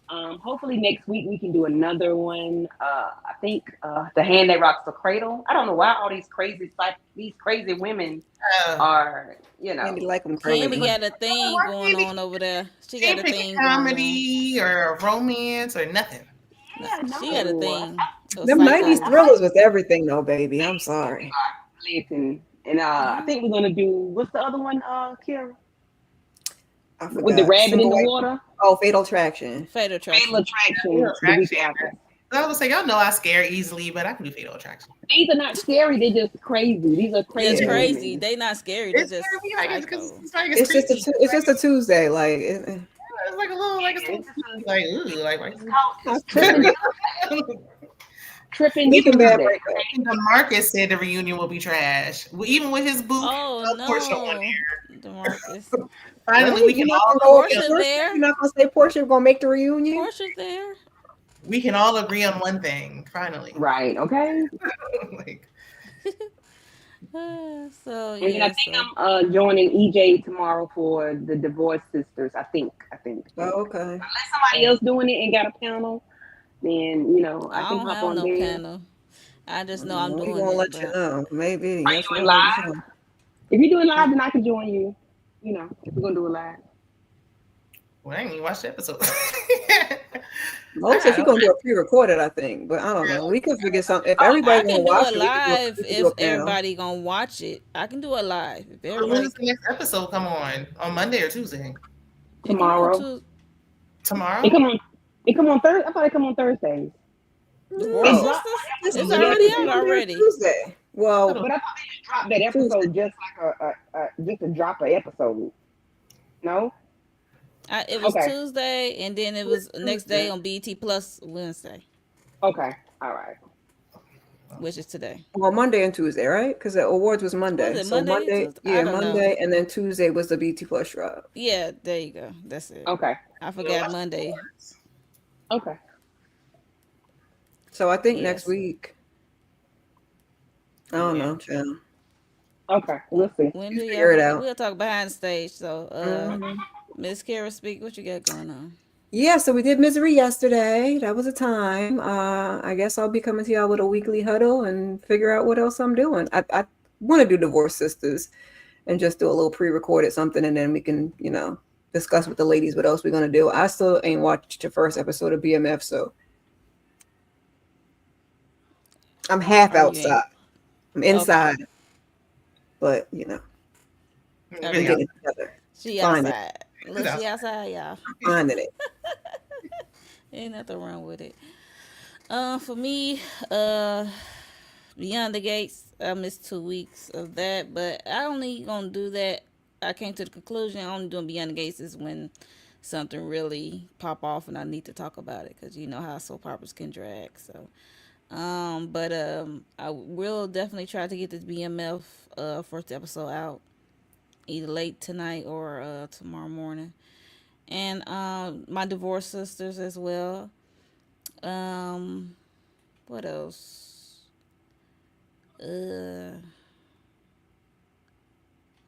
Hopefully next week we can do another one. I think The Hand That Rocks the Cradle. I don't know why all these crazy women Uh, are, Candy like them Candy crazy. got a thing why going can't on over there. She she got ain't a picking thing going on. comedy or romance or nothing. Nah, yeah, she got a no. thing of Them 90s psychos. thrillers was everything though, baby. I'm sorry. Listen, and I Yeah. think we're gonna do what's the other one, Kira? I With the forgot. rabbit in Single the white. water? Oh, Fatal Attraction. Fatal Fatal Attraction. Fatal Attraction the week Attraction. after. I was say, y'all know I scare easily, but I can do Fatal Attraction. These are not scary, they're just crazy. These are Just crazy Yeah. crazy. women. They not scary. They It's just scary, like psycho. It's just creepy. it's just a Tuesday. Like It's like a little, like it's Yeah, a it's little, just a, like ooh, like why it's you- called I it's feel tripping Week and bad Tuesday. breakup. Even Marcus said the reunion will be trash. Even with his booth, Oh no Portia on no, there. Demarcus. Finally, Right? we You're can not all gonna go agree. Portia there. You're not gonna say Portia gonna make the reunion? Portia there. We can all agree on one thing. Finally, Right, okay. like, So And then I yeah, think so I'm joining EJ tomorrow for the Divorce Sisters. I think. Oh, okay. Unless somebody else doing it and got a panel, then I I can don't hop have on no there. panel. I just know I'm We doing gonna it, let you but know. Maybe. Are you Yes, doing we'll let you live? know. If you're doing live, then I can join you. If we're gonna do it live. well, I ain't even watched the episode. Mo said she's gonna do a pre-recorded, I think, but I don't know. We could figure something. If I everybody can gonna do watch it it, live we could do a if panel. everybody gonna watch it. I can do it live if When everybody. does the next episode come on Monday or Tuesday? It come on Tomorrow. to Tomorrow? It come on Thursday. I thought it come on Thursdays. Divorce No, Drop, Sisters. it's It's yeah, already Tuesday, out Monday, or already. Tuesday. Well, but I thought they just dropped that Tuesday. episode just like just to drop an episode. No. It was Okay. Tuesday, and then it was next day on BET Plus Wednesday. Okay. All right. which is today. Well, Monday and Tuesday, right? Because the awards was Monday. Was it So Monday? Monday, Tuesday? yeah, I don't know. Monday, and then Tuesday was the BT Plus drop. Yeah, there you go. That's it. Okay. I forgot Monday. Okay. So I think next Yes. week. I don't Yeah. know, child. Okay. We'll see. When You do figure it y'all? out. We'll talk behind the stage. So, Mhm. Miss Kara, speak. What you got going on? Yeah, so we did Misery yesterday. That was a time. I guess I'll be coming to y'all with a weekly huddle and figure out what else I'm doing. I want to do Divorce Sisters and just do a little pre-recorded something, and then we can, discuss with the ladies what else we're gonna do. I still ain't watched the first episode of BMF, so I'm half Are you in? outside. I'm Okay. inside, but Really I'm Okay. getting it together. She Finding it. outside. Look, she outside, y'all. Finding it. Ain't nothing wrong with it. For me, Beyond the Gates, I missed 2 weeks of that, but I only gonna do that. I came to the conclusion only doing Beyond the Gates is when something really pop off and I need to talk about it because you know how soap operas can drag. So, but I will definitely try to get this BMF first episode out either late tonight or tomorrow morning, and my Divorce Sisters as well. Um, what else? Uh,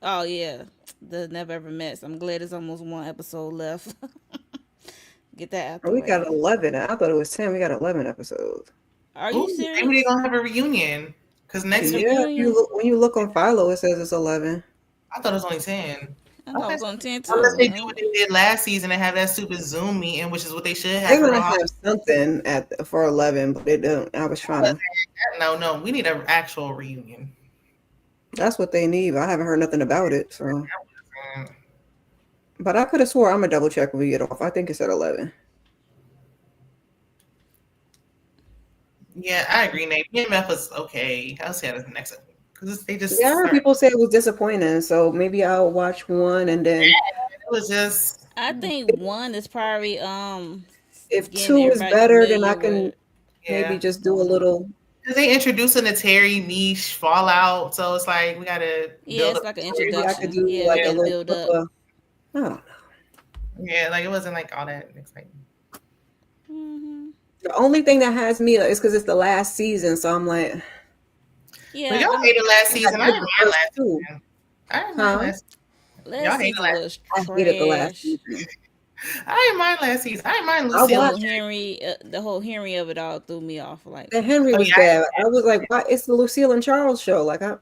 oh yeah, the Never Ever Mets. I'm glad there's almost one episode left. Get that out the We got way. 11. I thought it was 10. We got 11 episodes. Are you Ooh, maybe they serious? gonna have a reunion. Because next It's a week, Yeah, if you reunion. look when you look on Philo, it says it's 11. I thought it was only 10. I thought it Okay. was on 10 Unless they do too. what they did last season and have that stupid Zoom meeting, which is what they should They're have for gonna Real have Housewives. something for 11, but they don't. I was trying to. No, we need an actual reunion. That's what they need. But I haven't heard nothing about it. So, Mm. but I could have swore I'm gonna double check when we get off. I think it's at 11. Yeah, I agree, Nate. BMF was okay. I'll see how the next one. Because they just Yeah, I heard started. people say it was disappointing. So maybe I'll watch one, and then It was just, I think one is probably if getting 2 is everybody better, then I familiar can with. maybe yeah. just do a little. Because they introducing the Terry niche Fallout. So it's like, we got to Yeah, build it's up like an the story. Maybe I could introduction. do Yeah, we like a got to little build clip up. of. I don't know. Yeah, like it wasn't like all that exciting. Hmm. The only thing that has me is because it's the last season, so I'm like, But Yeah, y'all I'm, hated last I season. I did didn't the mind first last 2. season. I didn't mind Huh? last last Y'all hated season last was I hated the last trash. season. I didn't mind last season. I didn't mind I The Lucille. whole watched Henry of it all threw me off. Like the Henry Oh, was yeah. bad. I was like, why? It's the Lucille and Charles show. Like, I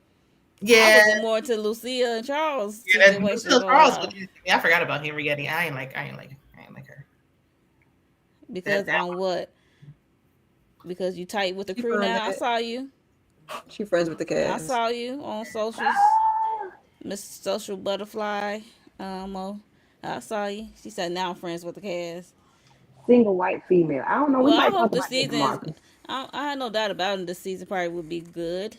Yeah. was more into Lucia and Charles Yeah, that situation Lucille going Charles. on I forgot about Henry Getty. I ain't like her. because on what? Because you tight with the she crew found now. I that saw you. she friends with the I cast. saw you on socials, Miss Social Butterfly. I saw you. She said now I'm friends with the cast. Single white female. I don't know. We Well, I might talk hope the about that season is. tomorrow. I had no doubt about it. The season probably would be good.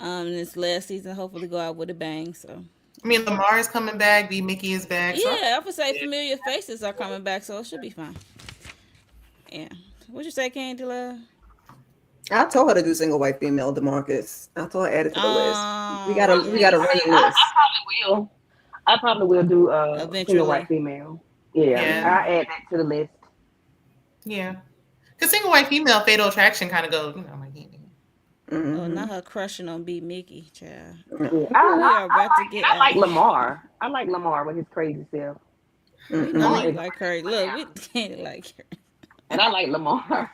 This last season hopefully go out with a bang. So I mean, Lamar is coming back. B. Mickey is back. So yeah, I would say familiar faces are coming back, so it should be fine. Yeah. What you say, Candy Love? I told her to do single white female DeMarcus. I told her add it to the list. We got a Yes. running list. I probably will do single white Eventually. female. Yeah, Yeah. I add that to the list. yeah, because single white female fatal attraction kind of goes, like. Oh, Mhm. not her crushing on B Mickey, child. Yeah. We are about to get I like out. Lamar. I like Lamar with his crazy self. We know Lamar you is, like her. Look, we can't like her. and I like Lamar.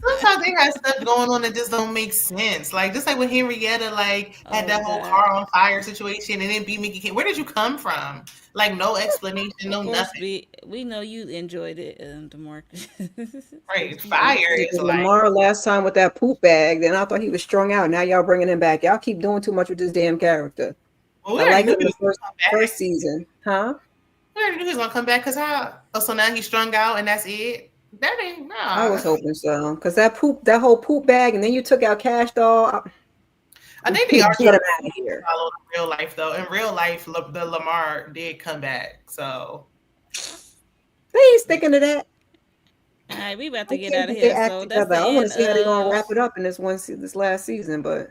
Sometimes they got stuff going on that just don't make sense. Like just like when Henrietta had Oh that whole God. car on fire situation, and then B. Mickey came. Where did you come from? Like no explanation, no Of course, nothing. we know you enjoyed it, DeMarcus. Right? Fire is Because like. Lamar last time with that poop bag, then I thought he was strung out. Now y'all bringing him back. Y'all keep doing too much with this damn character. Well, we I already liked knew him he the was gonna come back. first season, huh? We already knew he was gonna come back because how? Oh, so now he's strung out and that's it. That ain't I was nah. hoping so, because that whole poop bag, and then you took out Cash Doll. I think they are Get him out of here. follow in real life though. In real life, the Lamar did come back. So They ain't sticking to that. I right, we about I to get can't out of think they here. act So that's together. the I want to end see how they're gonna of. wrap it up in this last season, but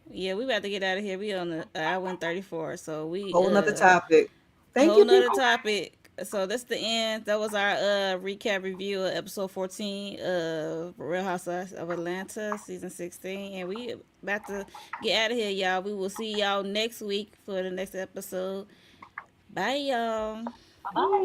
Yeah, we about to get out of here. We on the hour and 34. So we whole nother topic. Thank whole you, nother people. topic. So that's the end. That was our recap review of episode 14 of Real Housewives of Atlanta, season 16. And we about to get out of here, y'all. We will see y'all next week for the next episode. Bye, y'all. Bye.